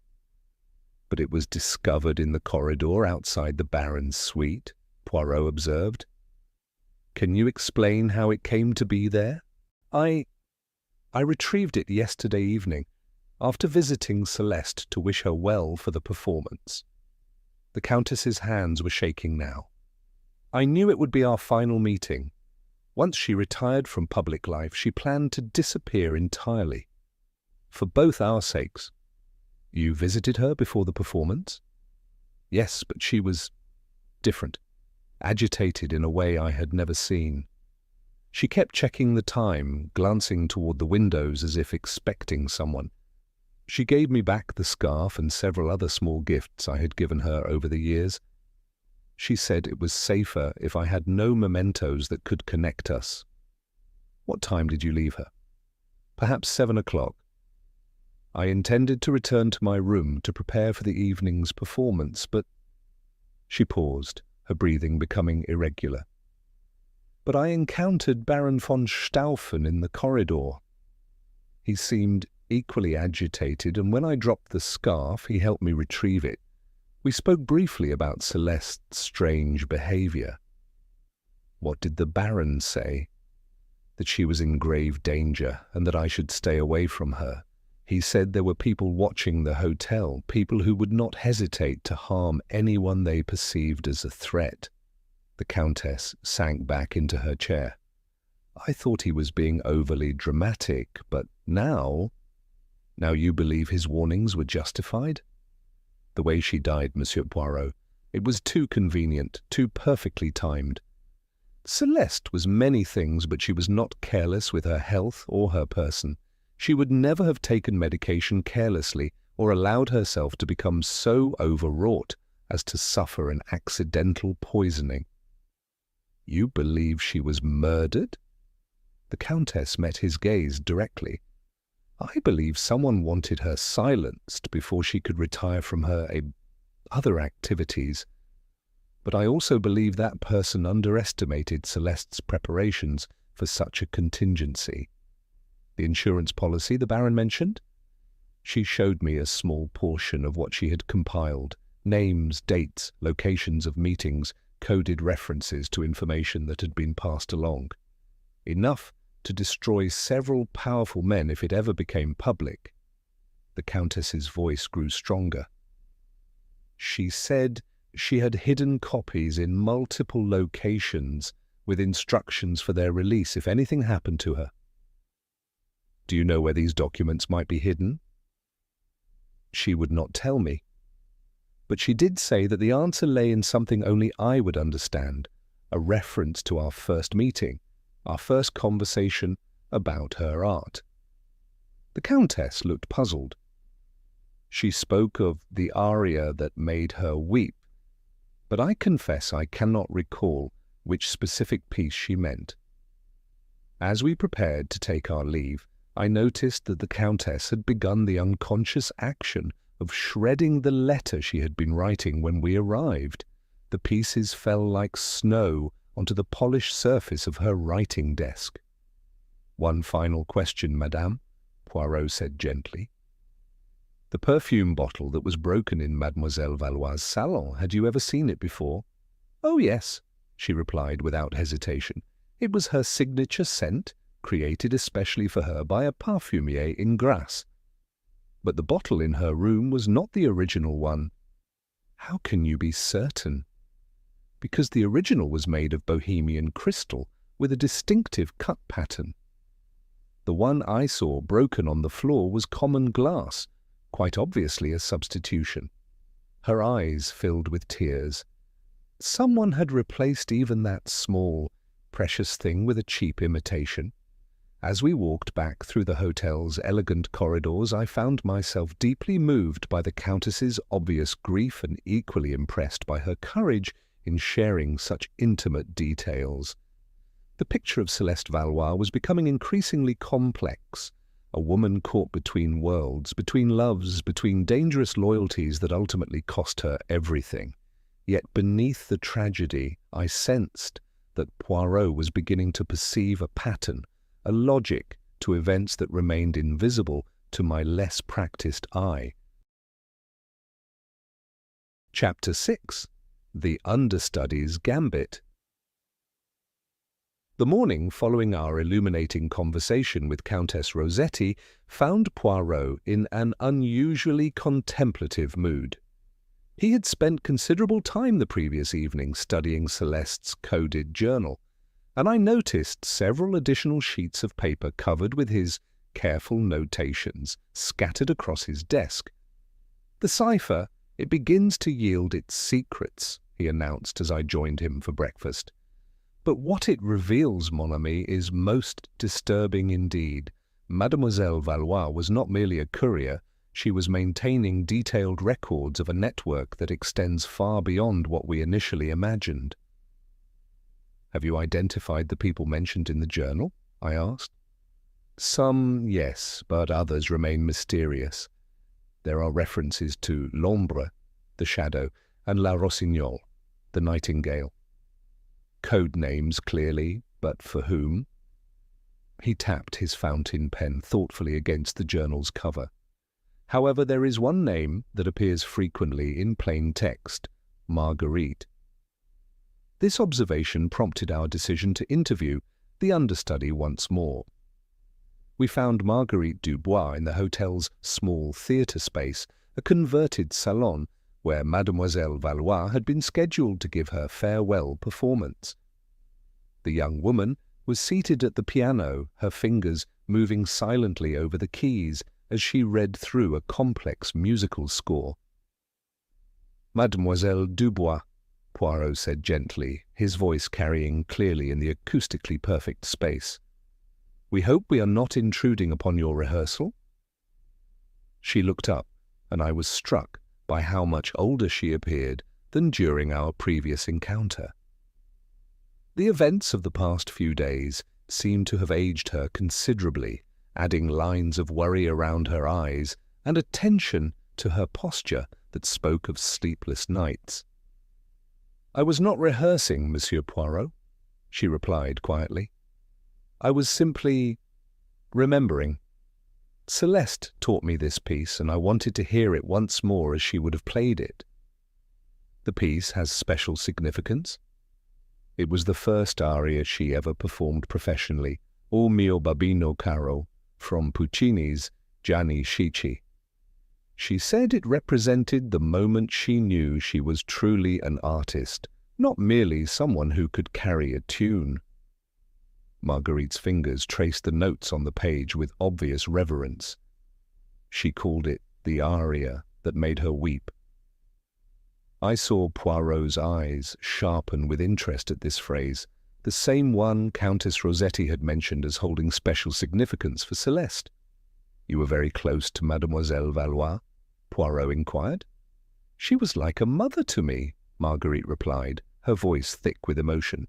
"But it was discovered in the corridor outside the Baron's suite," Poirot observed. "Can you explain how it came to be there?" I retrieved it yesterday evening, after visiting Celeste to wish her well for the performance." The Countess's hands were shaking now. "I knew it would be our final meeting. Once she retired from public life, she planned to disappear entirely. For both our sakes." "You visited her before the performance?" "Yes, but she was different, agitated in a way I had never seen. She kept checking the time, glancing toward the windows as if expecting someone. She gave me back the scarf and several other small gifts I had given her over the years. She said it was safer if I had no mementos that could connect us." "What time did you leave her?" "Perhaps 7 o'clock. I intended to return to my room to prepare for the evening's performance, but—" She paused, her breathing becoming irregular. "But I encountered Baron von Stauffen in the corridor. He seemed equally agitated, and when I dropped the scarf, he helped me retrieve it. We spoke briefly about Celeste's strange behaviour." "What did the Baron say?" "That she was in grave danger, and that I should stay away from her. He said there were people watching the hotel, people who would not hesitate to harm anyone they perceived as a threat." The Countess sank back into her chair. "I thought he was being overly dramatic, but now you believe his warnings were justified?" "The way she died, Monsieur Poirot, it was too convenient, too perfectly timed. Celeste was many things, but she was not careless with her health or her person. She would never have taken medication carelessly or allowed herself to become so overwrought as to suffer an accidental poisoning." "You believe she was murdered?" The Countess met his gaze directly. "I believe someone wanted her silenced before she could retire from her other activities. But I also believe that person underestimated Celeste's preparations for such a contingency." "The insurance policy the Baron mentioned?" She showed me a small portion of what she had compiled, names, dates, locations of meetings, coded references to information that had been passed along. Enough to destroy several powerful men if it ever became public. The Countess's voice grew stronger. "She said she had hidden copies in multiple locations with instructions for their release if anything happened to her." "Do you know where these documents might be hidden?" "She would not tell me. But she did say that the answer lay in something only I would understand, a reference to our first meeting, our first conversation about her art." The Countess looked puzzled. "She spoke of the aria that made her weep, but I confess I cannot recall which specific piece she meant." As we prepared to take our leave, I noticed that the Countess had begun the unconscious action of shredding the letter she had been writing when we arrived. The pieces fell like snow onto the polished surface of her writing desk. "One final question, madame," Poirot said gently. "The perfume bottle that was broken in Mademoiselle Valois' salon, had you ever seen it before?" "Oh, yes," she replied without hesitation. "It was her signature scent, created especially for her by a parfumier in Grasse. But the bottle in her room was not the original one." "How can you be certain?" "Because the original was made of Bohemian crystal with a distinctive cut pattern. The one I saw broken on the floor was common glass, quite obviously a substitution." Her eyes filled with tears. Someone had replaced even that small, precious thing with a cheap imitation. As we walked back through the hotel's elegant corridors, I found myself deeply moved by the Countess's obvious grief and equally impressed by her courage in sharing such intimate details. The picture of Celeste Valois was becoming increasingly complex, a woman caught between worlds, between loves, between dangerous loyalties that ultimately cost her everything. Yet beneath the tragedy, I sensed that Poirot was beginning to perceive a pattern, a logic to events that remained invisible to my less practiced eye. Chapter 6. The Understudy's Gambit. The morning following our illuminating conversation with Countess Rossetti found Poirot in an unusually contemplative mood. He had spent considerable time the previous evening studying Celeste's coded journal, and I noticed several additional sheets of paper covered with his careful notations scattered across his desk. "The cipher, it begins to yield its secrets," he announced as I joined him for breakfast. "But what it reveals, mon ami, is most disturbing indeed. Mademoiselle Valois was not merely a courier, she was maintaining detailed records of a network that extends far beyond what we initially imagined." "Have you identified the people mentioned in the journal?" I asked. "Some, yes, but others remain mysterious. There are references to l'ombre, the shadow, and la rossignol, the nightingale. Code names, clearly, but for whom?" He tapped his fountain pen thoughtfully against the journal's cover. "However, there is one name that appears frequently in plain text, Marguerite." This observation prompted our decision to interview the understudy once more. We found Marguerite Dubois in the hotel's small theatre space, a converted salon, where Mademoiselle Valois had been scheduled to give her farewell performance. The young woman was seated at the piano, her fingers moving silently over the keys as she read through a complex musical score. "Mademoiselle Dubois," Poirot said gently, his voice carrying clearly in the acoustically perfect space. "We hope we are not intruding upon your rehearsal?" She looked up, and I was struck by how much older she appeared than during our previous encounter. The events of the past few days seemed to have aged her considerably, adding lines of worry around her eyes and a tension to her posture that spoke of sleepless nights. "I was not rehearsing, Monsieur Poirot," she replied quietly. "I was simply remembering. Celeste taught me this piece, and I wanted to hear it once more as she would have played it." "The piece has special significance?" "It was the first aria she ever performed professionally, O mio babbino caro, from Puccini's Gianni Schicchi. She said it represented the moment she knew she was truly an artist, not merely someone who could carry a tune." Marguerite's fingers traced the notes on the page with obvious reverence. She called it the aria that made her weep. I saw Poirot's eyes sharpen with interest at this phrase, the same one Countess Rossetti had mentioned as holding special significance for Celeste. "You were very close to Mademoiselle Valois?" Poirot inquired. "She was like a mother to me," Marguerite replied, her voice thick with emotion.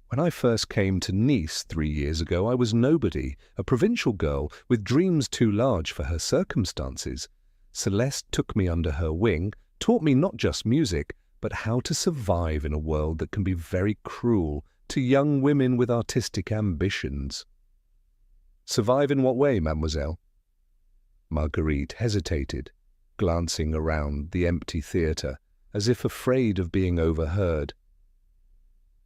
"When I first came to Nice 3 years ago, I was nobody, a provincial girl with dreams too large for her circumstances. Celeste took me under her wing, taught me not just music, but how to survive in a world that can be very cruel to young women with artistic ambitions." "Survive in what way, mademoiselle?" Marguerite hesitated, glancing around the empty theatre, as if afraid of being overheard.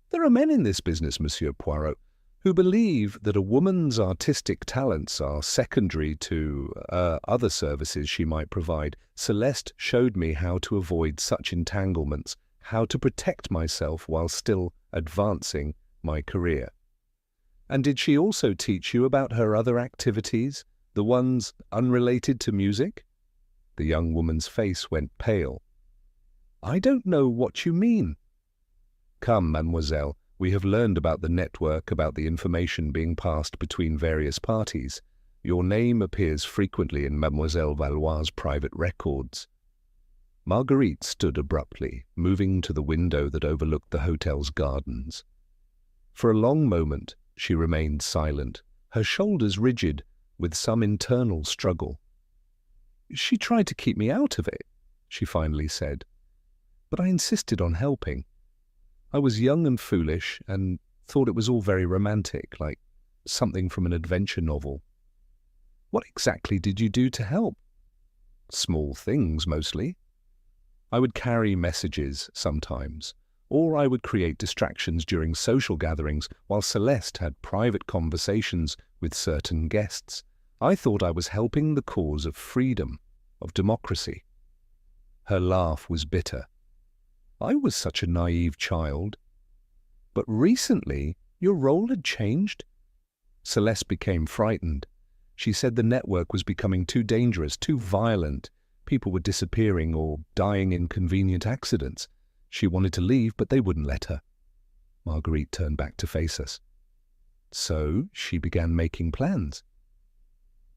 "There are men in this business, Monsieur Poirot, who believe that a woman's artistic talents are secondary to other services she might provide. Celeste showed me how to avoid such entanglements, how to protect myself while still advancing my career." "And did she also teach you about her other activities, the ones unrelated to music?" The young woman's face went pale. "I don't know what you mean." "Come, mademoiselle, we have learned about the network, about the information being passed between various parties. Your name appears frequently in Mademoiselle Valois' private records." Marguerite stood abruptly, moving to the window that overlooked the hotel's gardens. For a long moment she remained silent, her shoulders rigid with some internal struggle. "She tried to keep me out of it," she finally said, "but I insisted on helping. I was young and foolish and thought it was all very romantic, like something from an adventure novel." "What exactly did you do to help?" "Small things, mostly. I would carry messages sometimes, or I would create distractions during social gatherings while Celeste had private conversations with certain guests. I thought I was helping the cause of freedom, of democracy." Her laugh was bitter. "I was such a naive child." "But recently your role had changed?" Celeste became frightened. She said the network was becoming too dangerous, too violent. People were disappearing or dying in convenient accidents. She wanted to leave, but they wouldn't let her. Marguerite turned back to face us. "So she began making plans."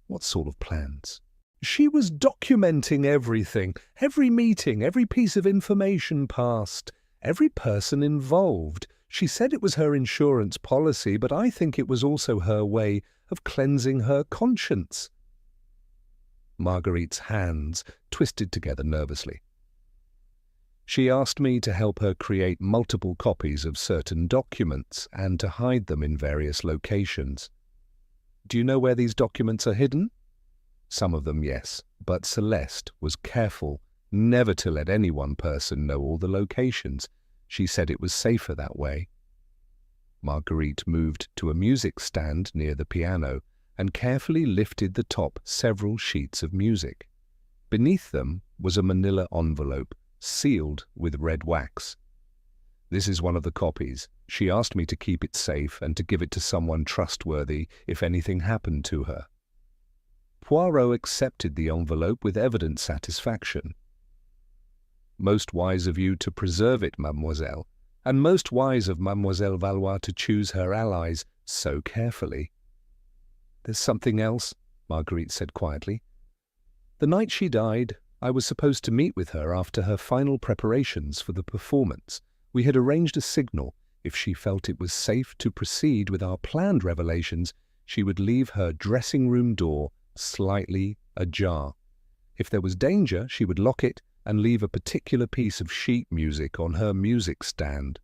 "What sort of plans?" "She was documenting everything, every meeting, every piece of information passed, every person involved. She said it was her insurance policy, but I think it was also her way of cleansing her conscience." Marguerite's hands twisted together nervously. "She asked me to help her create multiple copies of certain documents and to hide them in various locations. Do you know where these documents are hidden?" "Some of them, yes, but Celeste was careful never to let any one person know all the locations. She said it was safer that way." Marguerite moved to a music stand near the piano and carefully lifted the top several sheets of music. Beneath them was a manila envelope, sealed with red wax. "This is one of the copies. She asked me to keep it safe and to give it to someone trustworthy if anything happened to her." Poirot accepted the envelope with evident satisfaction. "Most wise of you to preserve it, mademoiselle, and most wise of Mademoiselle Valois to choose her allies so carefully." "There's something else," Marguerite said quietly. "The night she died, I was supposed to meet with her after her final preparations for the performance. We had arranged a signal. If she felt it was safe to proceed with our planned revelations, she would leave her dressing-room door slightly ajar. If there was danger, she would lock it and leave a particular piece of sheet music on her music stand."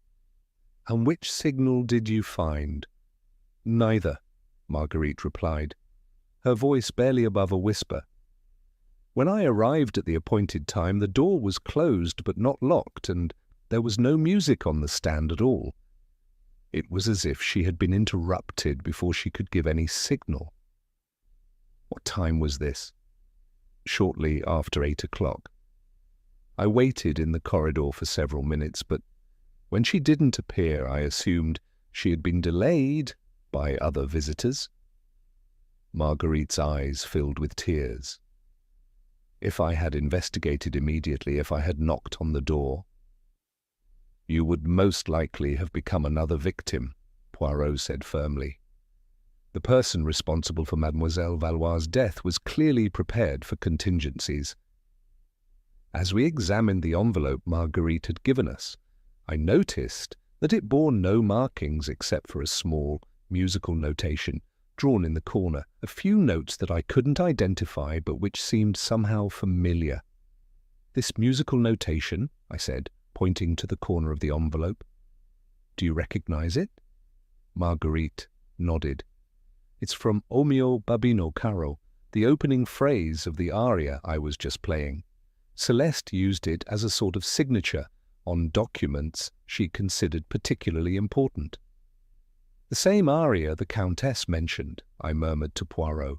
"And which signal did you find?" "Neither," Marguerite replied, her voice barely above a whisper. "When I arrived at the appointed time, the door was closed but not locked, and there was no music on the stand at all. It was as if she had been interrupted before she could give any signal." "What time was this?" "Shortly after 8 o'clock. I waited in the corridor for several minutes, but when she didn't appear, I assumed she had been delayed by other visitors." Marguerite's eyes filled with tears. "If I had investigated immediately, if I had knocked on the door—" "You would most likely have become another victim," Poirot said firmly. "The person responsible for Mademoiselle Valois' death was clearly prepared for contingencies." As we examined the envelope Marguerite had given us, I noticed that it bore no markings except for a small musical notation, drawn in the corner, a few notes that I couldn't identify but which seemed somehow familiar. "This musical notation," I said, pointing to the corner of the envelope. "Do you recognize it?" Marguerite nodded. "It's from O mio babino caro, the opening phrase of the aria I was just playing. Celeste used it as a sort of signature on documents she considered particularly important." "The same aria the Countess mentioned," I murmured to Poirot.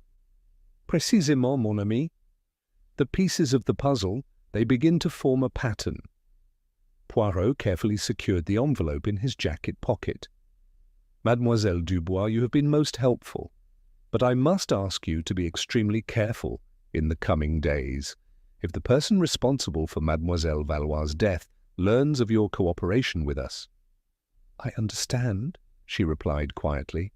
"Précisément, mon ami. The pieces of the puzzle, they begin to form a pattern." Poirot carefully secured the envelope in his jacket pocket. "Mademoiselle Dubois, you have been most helpful, but I must ask you to be extremely careful in the coming days. If the person responsible for Mademoiselle Valois' death learns of your cooperation with us—" "I understand," she replied quietly.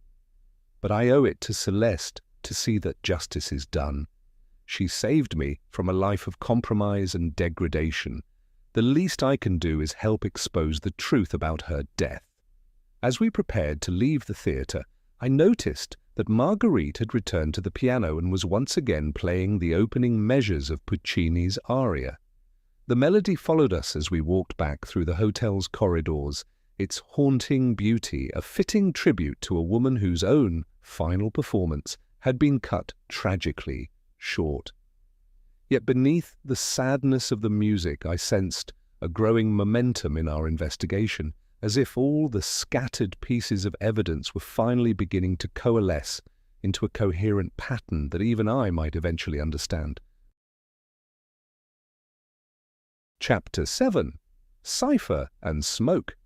"But I owe it to Celeste to see that justice is done. She saved me from a life of compromise and degradation. The least I can do is help expose the truth about her death." As we prepared to leave the theatre, I noticed that Marguerite had returned to the piano and was once again playing the opening measures of Puccini's aria. The melody followed us as we walked back through the hotel's corridors, its haunting beauty a fitting tribute to a woman whose own final performance had been cut tragically short. Yet beneath the sadness of the music I sensed a growing momentum in our investigation, as if all the scattered pieces of evidence were finally beginning to coalesce into a coherent pattern that even I might eventually understand. Chapter 7. Cipher and Smoke.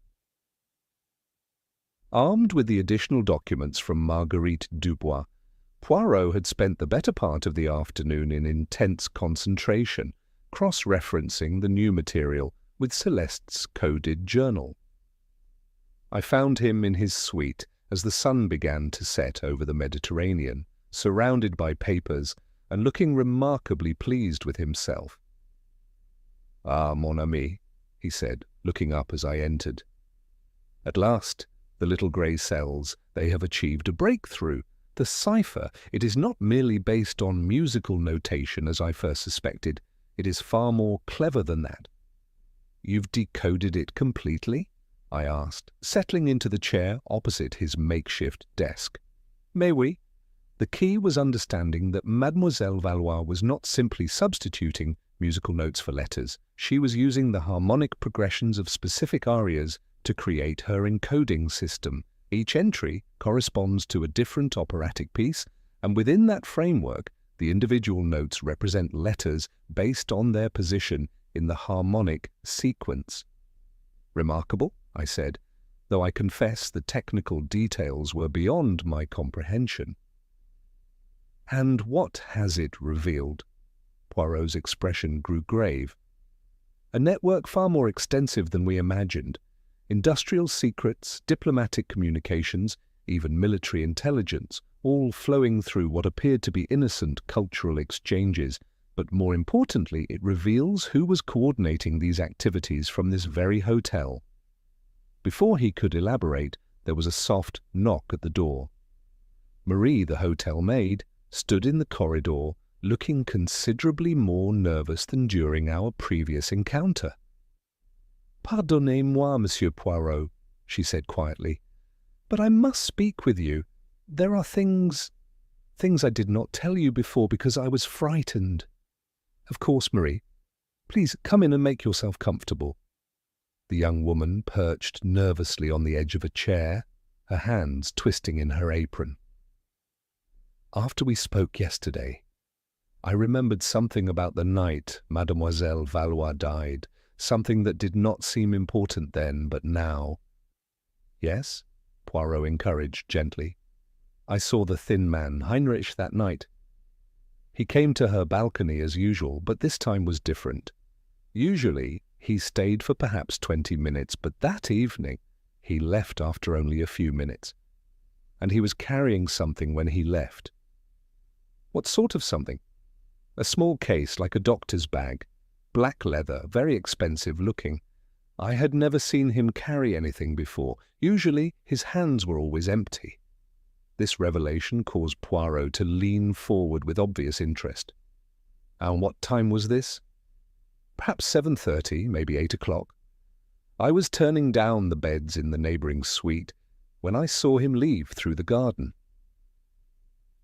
Armed with the additional documents from Marguerite Dubois, Poirot had spent the better part of the afternoon in intense concentration, cross-referencing the new material with Celeste's coded journal. I found him in his suite as the sun began to set over the Mediterranean, surrounded by papers and looking remarkably pleased with himself. "Ah, mon ami," he said, looking up as I entered. "At last, the little grey cells, they have achieved a breakthrough. The cipher, it is not merely based on musical notation as I first suspected. It is far more clever than that." "You've decoded it completely?" I asked, settling into the chair opposite his makeshift desk. "Mais oui." The key was understanding that Mademoiselle Valois was not simply substituting musical notes for letters. She was using the harmonic progressions of specific arias to create her encoding system. Each entry corresponds to a different operatic piece, and within that framework, the individual notes represent letters based on their position in the harmonic sequence. "Remarkable," I said, though I confess the technical details were beyond my comprehension. "And what has it revealed?" Poirot's expression grew grave. "A network far more extensive than we imagined. Industrial secrets, diplomatic communications, even military intelligence, all flowing through what appeared to be innocent cultural exchanges. But more importantly, it reveals who was coordinating these activities from this very hotel." Before he could elaborate, there was a soft knock at the door. Marie, the hotel maid, stood in the corridor, looking considerably more nervous than during our previous encounter. "Pardonnez-moi, Monsieur Poirot," she said quietly, "but I must speak with you. There are things I did not tell you before because I was frightened." "Of course, Marie. Please come in and make yourself comfortable." The young woman perched nervously on the edge of a chair, her hands twisting in her apron. "After we spoke yesterday, I remembered something about the night Mademoiselle Valois died, something that did not seem important then, but now." "Yes?" Poirot encouraged gently. "I saw the thin man, Heinrich, that night. He came to her balcony as usual, but this time was different. Usually, he stayed for perhaps 20 minutes, but that evening, he left after only a few minutes. And he was carrying something when he left." "What sort of something?" "A small case, like a doctor's bag. Black leather, very expensive looking. I had never seen him carry anything before. Usually, his hands were always empty." This revelation caused Poirot to lean forward with obvious interest. And what time was this? Perhaps 7:30, maybe 8 o'clock. I was turning down the beds in the neighbouring suite when I saw him leave through the garden.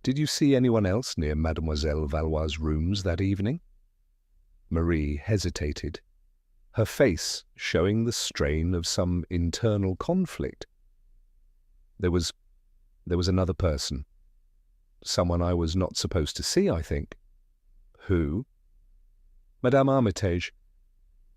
Did you see anyone else near Mademoiselle Valois' rooms that evening? Marie hesitated, her face showing the strain of some internal conflict. There was another person. Someone I was not supposed to see, I think. Who? Madame Armitage.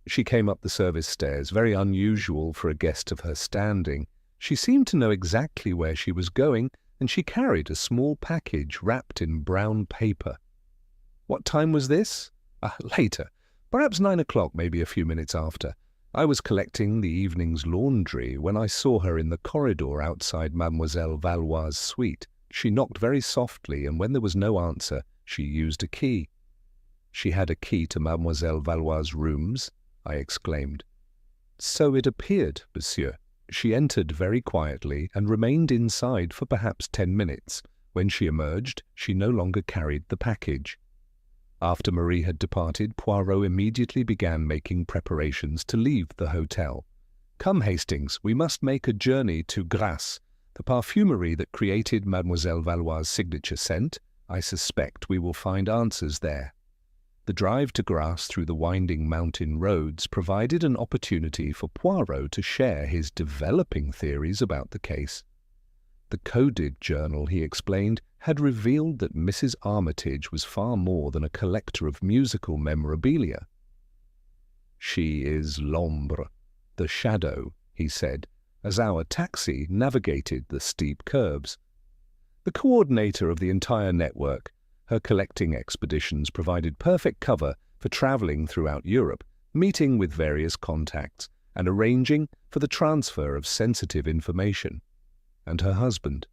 She came up the service stairs, very unusual for a guest of her standing. She seemed to know exactly where she was going, and she carried a small package wrapped in brown paper. What time was this? Later. Perhaps 9 o'clock, maybe a few minutes after. I was collecting the evening's laundry when I saw her in the corridor outside Mademoiselle Valois' suite. She knocked very softly, and when there was no answer, she used a key. She had a key to Mademoiselle Valois' rooms, I exclaimed. So it appeared, monsieur. She entered very quietly and remained inside for perhaps 10 minutes. When she emerged, she no longer carried the package. After Marie had departed, Poirot immediately began making preparations to leave the hotel. Come, Hastings, we must make a journey to Grasse, the parfumerie that created Mademoiselle Valois' signature scent. I suspect we will find answers there. The drive to Grasse through the winding mountain roads provided an opportunity for Poirot to share his developing theories about the case. The coded journal, he explained, had revealed that Mrs. Armitage was far more than a collector of musical memorabilia. She is l'ombre, the shadow, he said, as our taxi navigated the steep curves. The coordinator of the entire network, her collecting expeditions provided perfect cover for travelling throughout Europe, meeting with various contacts, and arranging for the transfer of sensitive information. And her husband.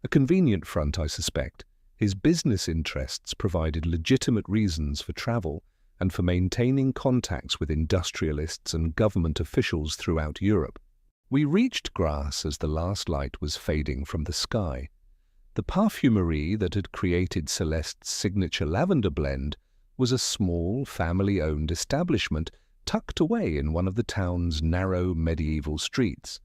A convenient front, I suspect. His business interests provided legitimate reasons for travel and for maintaining contacts with industrialists and government officials throughout Europe. We reached Grasse as the last light was fading from the sky. The parfumerie that had created Celeste's signature lavender blend was a small, family-owned establishment tucked away in one of the town's narrow medieval streets.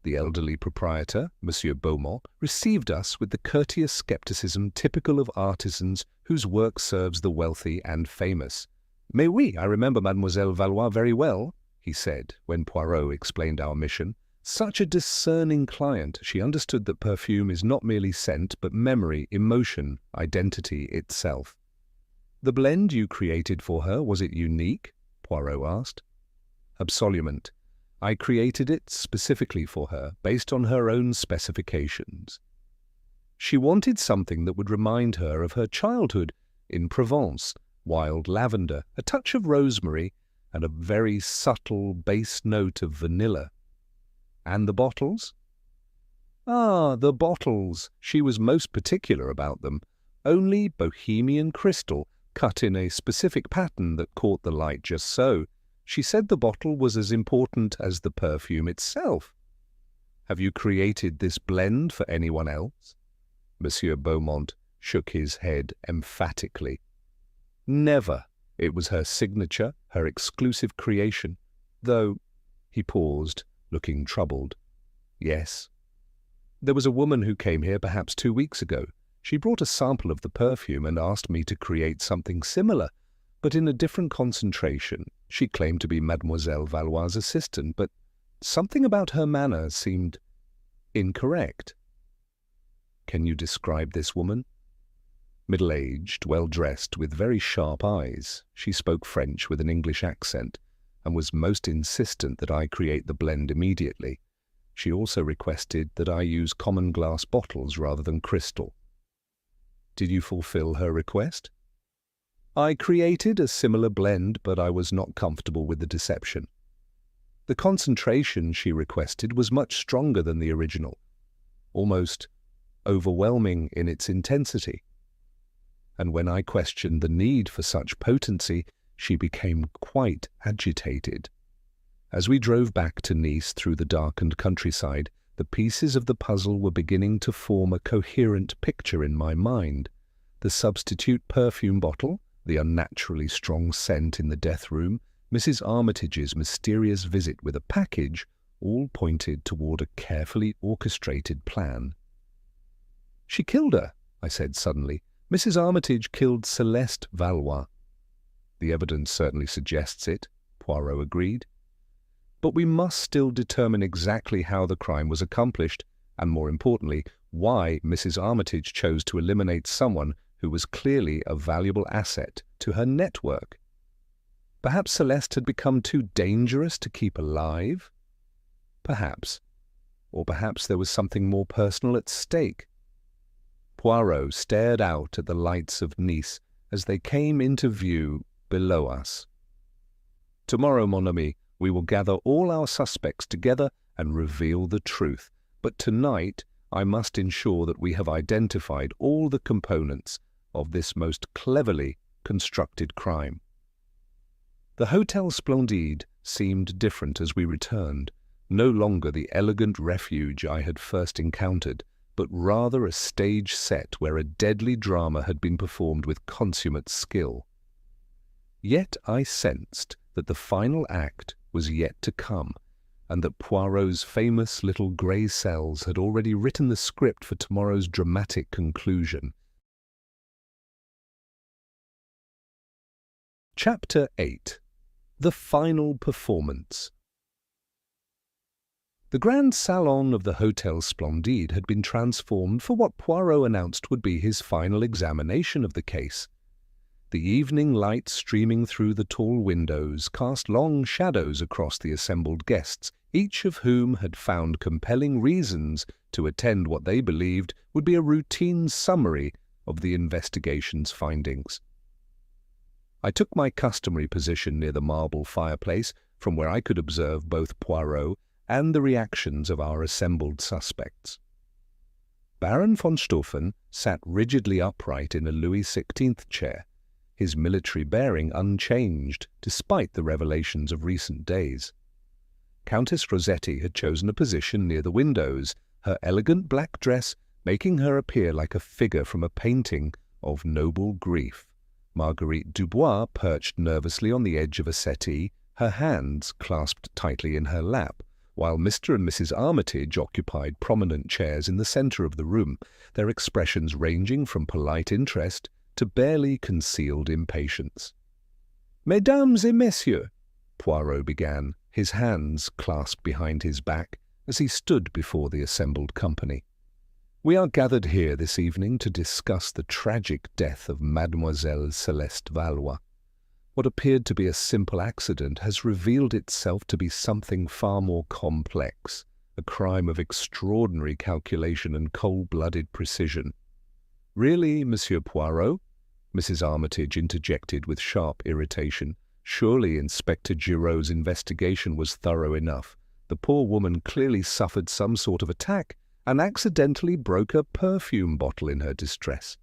The elderly proprietor, Monsieur Beaumont, received us with the courteous skepticism typical of artisans whose work serves the wealthy and famous. "Mais oui, I remember Mademoiselle Valois very well," he said, when Poirot explained our mission. Such a discerning client, she understood that perfume is not merely scent, but memory, emotion, identity itself. "The blend you created for her, was it unique?" Poirot asked. "Absolument. I created it specifically for her, based on her own specifications. She wanted something that would remind her of her childhood in Provence, wild lavender, a touch of rosemary, and a very subtle base note of vanilla. And the bottles? Ah, the bottles. She was most particular about them. Only Bohemian crystal, cut in a specific pattern that caught the light just so. She said the bottle was as important as the perfume itself. Have you created this blend for anyone else? Monsieur Beaumont shook his head emphatically. Never. It was her signature, her exclusive creation. Though, he paused, looking troubled. Yes. There was a woman who came here perhaps 2 weeks ago. She brought a sample of the perfume and asked me to create something similar, but in a different concentration. She claimed to be Mademoiselle Valois' assistant, but something about her manner seemed incorrect. Can you describe this woman? Middle-aged, well-dressed, with very sharp eyes. She spoke French with an English accent, and was most insistent that I create the blend immediately. She also requested that I use common glass bottles rather than crystal. Did you fulfill her request? I created a similar blend, but I was not comfortable with the deception. The concentration she requested was much stronger than the original, almost overwhelming in its intensity. And when I questioned the need for such potency, she became quite agitated. As we drove back to Nice through the darkened countryside, The pieces of the puzzle were beginning to form a coherent picture in my mind. The substitute perfume bottle, the unnaturally strong scent in the death room, Mrs. Armitage's mysterious visit with a package, all pointed toward a carefully orchestrated plan. "She killed her," I said suddenly. "Mrs. Armitage killed Celeste Valois." "The evidence certainly suggests it," Poirot agreed. "But we must still determine exactly how the crime was accomplished, and more importantly, why Mrs. Armitage chose to eliminate someone who was clearly a valuable asset to her network. Perhaps Celeste had become too dangerous to keep alive? Perhaps. Or perhaps there was something more personal at stake." Poirot stared out at the lights of Nice as they came into view below us. "Tomorrow, mon ami, we will gather all our suspects together and reveal the truth. But tonight I must ensure that we have identified all the components of this most cleverly constructed crime." The Hotel Splendide seemed different as we returned, no longer the elegant refuge I had first encountered, but rather a stage set where a deadly drama had been performed with consummate skill. Yet I sensed that the final act was yet to come, and that Poirot's famous little grey cells had already written the script for tomorrow's dramatic conclusion. Chapter 8. The Final Performance. The Grand Salon of the Hotel Splendide had been transformed for what Poirot announced would be his final examination of the case. The evening light streaming through the tall windows cast long shadows across the assembled guests, each of whom had found compelling reasons to attend what they believed would be a routine summary of the investigation's findings. I took my customary position near the marble fireplace, from where I could observe both Poirot and the reactions of our assembled suspects. Baron von Stauffen sat rigidly upright in a Louis XVI chair, his military bearing unchanged despite the revelations of recent days. Countess Rossetti had chosen a position near the windows, her elegant black dress making her appear like a figure from a painting of noble grief. Marguerite Dubois perched nervously on the edge of a settee, her hands clasped tightly in her lap, while Mr. and Mrs. Armitage occupied prominent chairs in the centre of the room, their expressions ranging from polite interest to barely concealed impatience. "Mesdames et messieurs," Poirot began, his hands clasped behind his back as he stood before the assembled company. "We are gathered here this evening to discuss the tragic death of Mademoiselle Celeste Valois. What appeared to be a simple accident has revealed itself to be something far more complex, a crime of extraordinary calculation and cold-blooded precision." "Really, Monsieur Poirot?" Mrs. Armitage interjected with sharp irritation. Surely Inspector Giraud's investigation was thorough enough. The poor woman clearly suffered some sort of attack and accidentally broke a perfume bottle in her distress.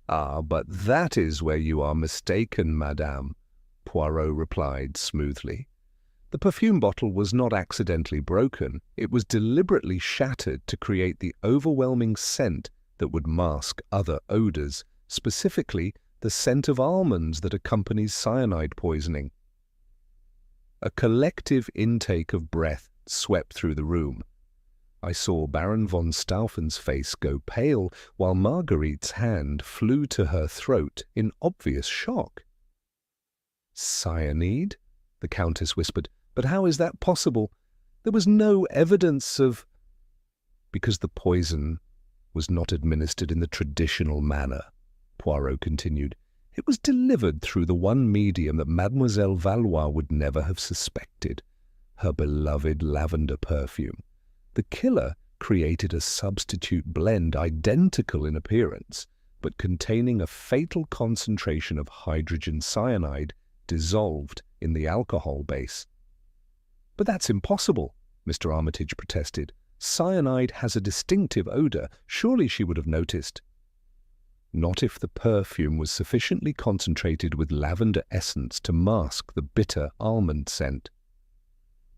"Ah, but that is where you are mistaken, madame," Poirot replied smoothly. "The perfume bottle was not accidentally broken. It was deliberately shattered to create the overwhelming scent that would mask other odors, specifically the scent of almonds that accompanies cyanide poisoning." A collective intake of breath swept through the room. I saw Baron von Staufen's face go pale, while Marguerite's hand flew to her throat in obvious shock. "Cyanide?" the Countess whispered. "But how is that possible? There was no evidence of—" "Because the poison was not administered in the traditional manner," Poirot continued. "It was delivered through the one medium that Mademoiselle Valois would never have suspected, her beloved lavender perfume. The killer created a substitute blend identical in appearance, but containing a fatal concentration of hydrogen cyanide dissolved in the alcohol base." "But that's impossible," Mr. Armitage protested. "Cyanide has a distinctive odor. Surely she would have noticed." "Not if the perfume was sufficiently concentrated with lavender essence to mask the bitter almond scent.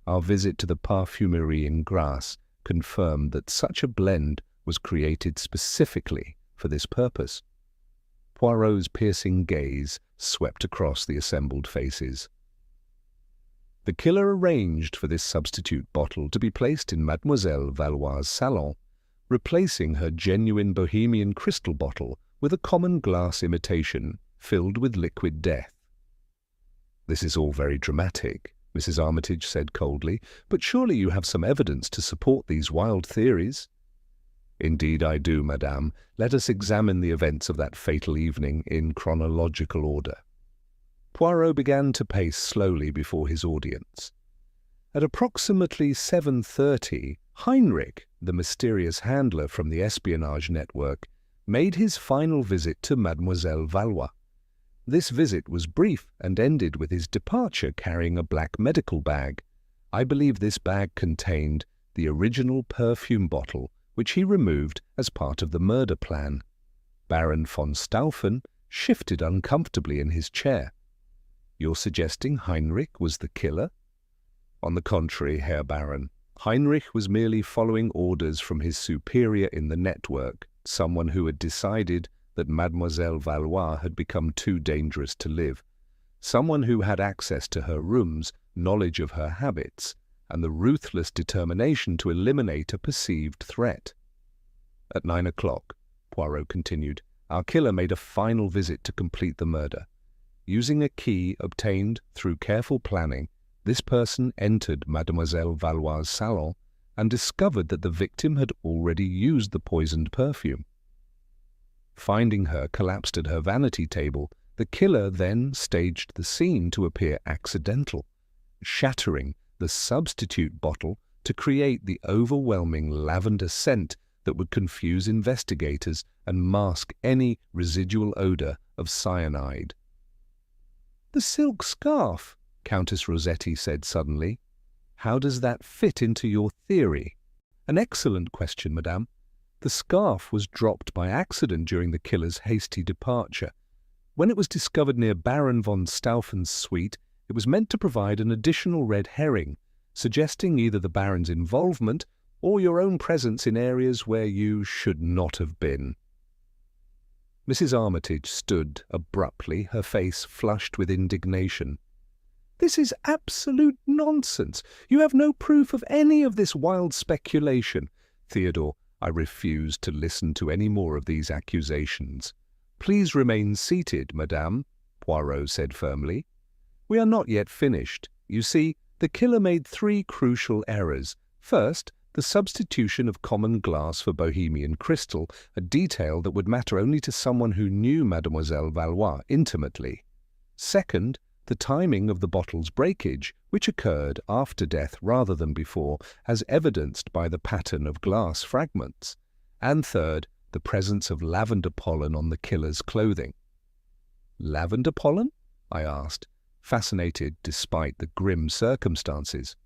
Our visit to the Parfumerie in Grasse confirmed that such a blend was created specifically for this purpose. Poirot's piercing gaze swept across the assembled faces. The killer arranged for this substitute bottle to be placed in Mademoiselle Valois' salon, replacing her genuine Bohemian crystal bottle with a common glass imitation filled with liquid death. "This is all very dramatic," Mrs. Armitage said coldly, "but surely you have some evidence to support these wild theories." "Indeed I do, madame. Let us examine the events of that fatal evening in chronological order." Poirot began to pace slowly before his audience. At approximately 7:30, Heinrich, the mysterious handler from the espionage network, made his final visit to Mademoiselle Valois. This visit was brief and ended with his departure carrying a black medical bag. I believe this bag contained the original perfume bottle which he removed as part of the murder plan. Baron von Stauffen shifted uncomfortably in his chair. "You're suggesting Heinrich was the killer?" "On the contrary, Herr Baron. Heinrich was merely following orders from his superior in the network, someone who had decided that Mademoiselle Valois had become too dangerous to live, someone who had access to her rooms, knowledge of her habits, and the ruthless determination to eliminate a perceived threat." At 9 o'clock, Poirot continued, "our killer made a final visit to complete the murder. Using a key obtained through careful planning, this person entered Mademoiselle Valois' salon and discovered that the victim had already used the poisoned perfume. Finding her collapsed at her vanity table, the killer then staged the scene to appear accidental, shattering the substitute bottle to create the overwhelming lavender scent that would confuse investigators and mask any residual odor of cyanide. "The silk scarf," Countess Rossetti said suddenly. "How does that fit into your theory?" "An excellent question, madame. The scarf was dropped by accident during the killer's hasty departure. When it was discovered near Baron von Staufen's suite, it was meant to provide an additional red herring, suggesting either the Baron's involvement or your own presence in areas where you should not have been." Mrs. Armitage stood abruptly, her face flushed with indignation. "This is absolute nonsense. You have no proof of any of this wild speculation." "Theodore, I refuse to listen to any more of these accusations." "Please remain seated, madame," Poirot said firmly. "We are not yet finished. You see, the killer made 3 crucial errors. First, the substitution of common glass for Bohemian crystal, a detail that would matter only to someone who knew Mademoiselle Valois intimately. Second, the timing of the bottle's breakage, which occurred after death rather than before, as evidenced by the pattern of glass fragments. And third, the presence of lavender pollen on the killer's clothing." "Lavender pollen?" I asked, fascinated despite the grim circumstances.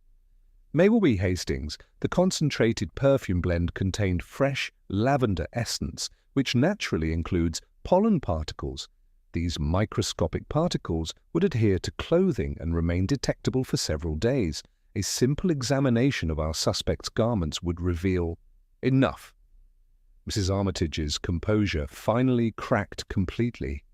"Maywell Hastings, the concentrated perfume blend contained fresh lavender essence, which naturally includes pollen particles. These microscopic particles would adhere to clothing and remain detectable for several days. A simple examination of our suspect's garments would reveal—" "Enough." Mrs. Armitage's composure finally cracked completely.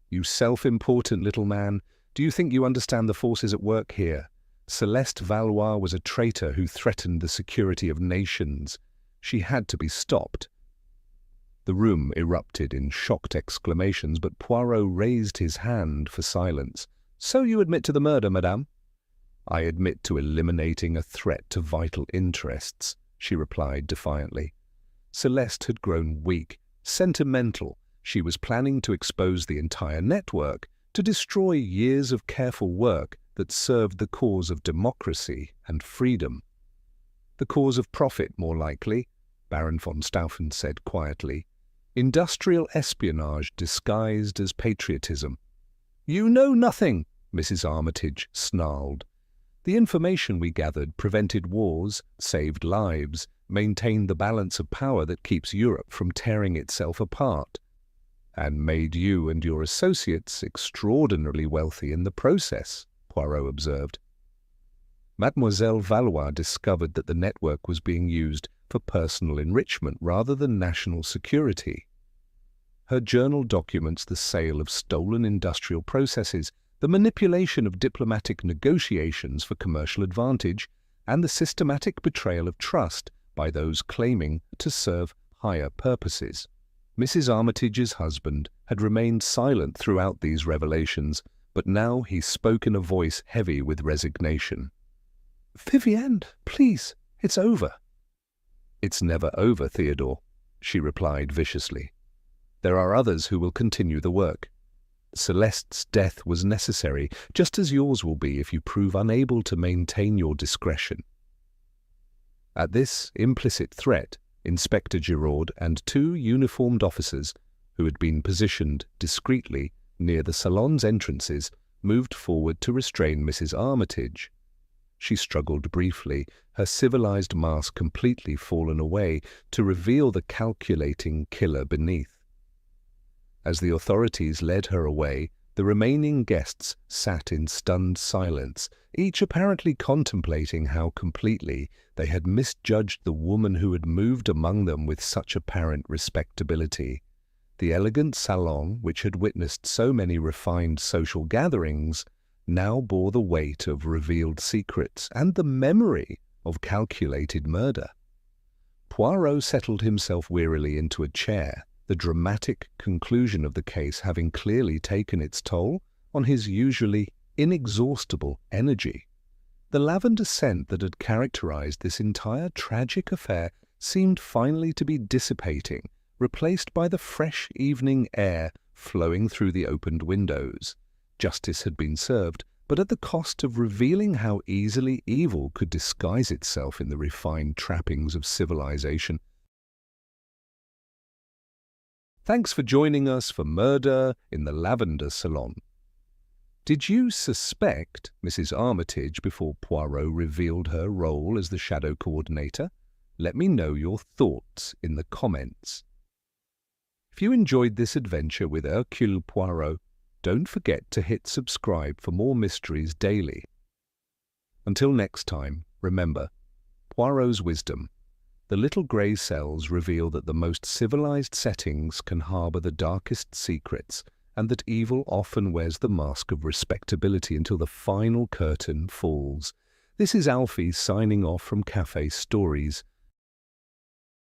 "You self-important little man, do you think you understand the forces at work here? Celeste Valois was a traitor who threatened the security of nations. She had to be stopped." The room erupted in shocked exclamations, but Poirot raised his hand for silence. "So you admit to the murder, madame?" "I admit to eliminating a threat to vital interests," she replied defiantly. Celeste had grown weak, sentimental. She was planning to expose the entire network, to destroy years of careful work that served the cause of democracy and freedom. "The cause of profit, more likely," Baron von Stauffen said quietly. "Industrial espionage disguised as patriotism." "You know nothing," Mrs. Armitage snarled. "The information we gathered prevented wars, saved lives, maintained the balance of power that keeps Europe from tearing itself apart, and made you and your associates extraordinarily wealthy in the process," Poirot observed. Mademoiselle Valois discovered that the network was being used for personal enrichment rather than national security. Her journal documents the sale of stolen industrial processes, the manipulation of diplomatic negotiations for commercial advantage, and the systematic betrayal of trust by those claiming to serve higher purposes. Mrs. Armitage's husband had remained silent throughout these revelations, but now he spoke in a voice heavy with resignation. "Vivienne, please, it's over." "It's never over, Theodore," she replied viciously. "There are others who will continue the work. Celeste's death was necessary, just as yours will be if you prove unable to maintain your discretion." At this implicit threat, Inspector Giraud and two uniformed officers, who had been positioned discreetly near the salon's entrances, moved forward to restrain Mrs. Armitage. She struggled briefly, her civilized mask completely fallen away, to reveal the calculating killer beneath. As the authorities led her away, the remaining guests sat in stunned silence, each apparently contemplating how completely they had misjudged the woman who had moved among them with such apparent respectability. The elegant salon, which had witnessed so many refined social gatherings, now bore the weight of revealed secrets and the memory of calculated murder. Poirot settled himself wearily into a chair, the dramatic conclusion of the case having clearly taken its toll on his usually inexhaustible energy. The lavender scent that had characterized this entire tragic affair seemed finally to be dissipating, replaced by the fresh evening air flowing through the opened windows. Justice had been served, but at the cost of revealing how easily evil could disguise itself in the refined trappings of civilization. Thanks for joining us for Murder in the Lavender Salon. Did you suspect Mrs. Armitage before Poirot revealed her role as the shadow coordinator? Let me know your thoughts in the comments. If you enjoyed this adventure with Hercule Poirot, don't forget to hit subscribe for more mysteries daily. Until next time, remember, Poirot's wisdom. The little grey cells reveal that the most civilized settings can harbor the darkest secrets, and that evil often wears the mask of respectability until the final curtain falls. This is Alfie signing off from Café Stories.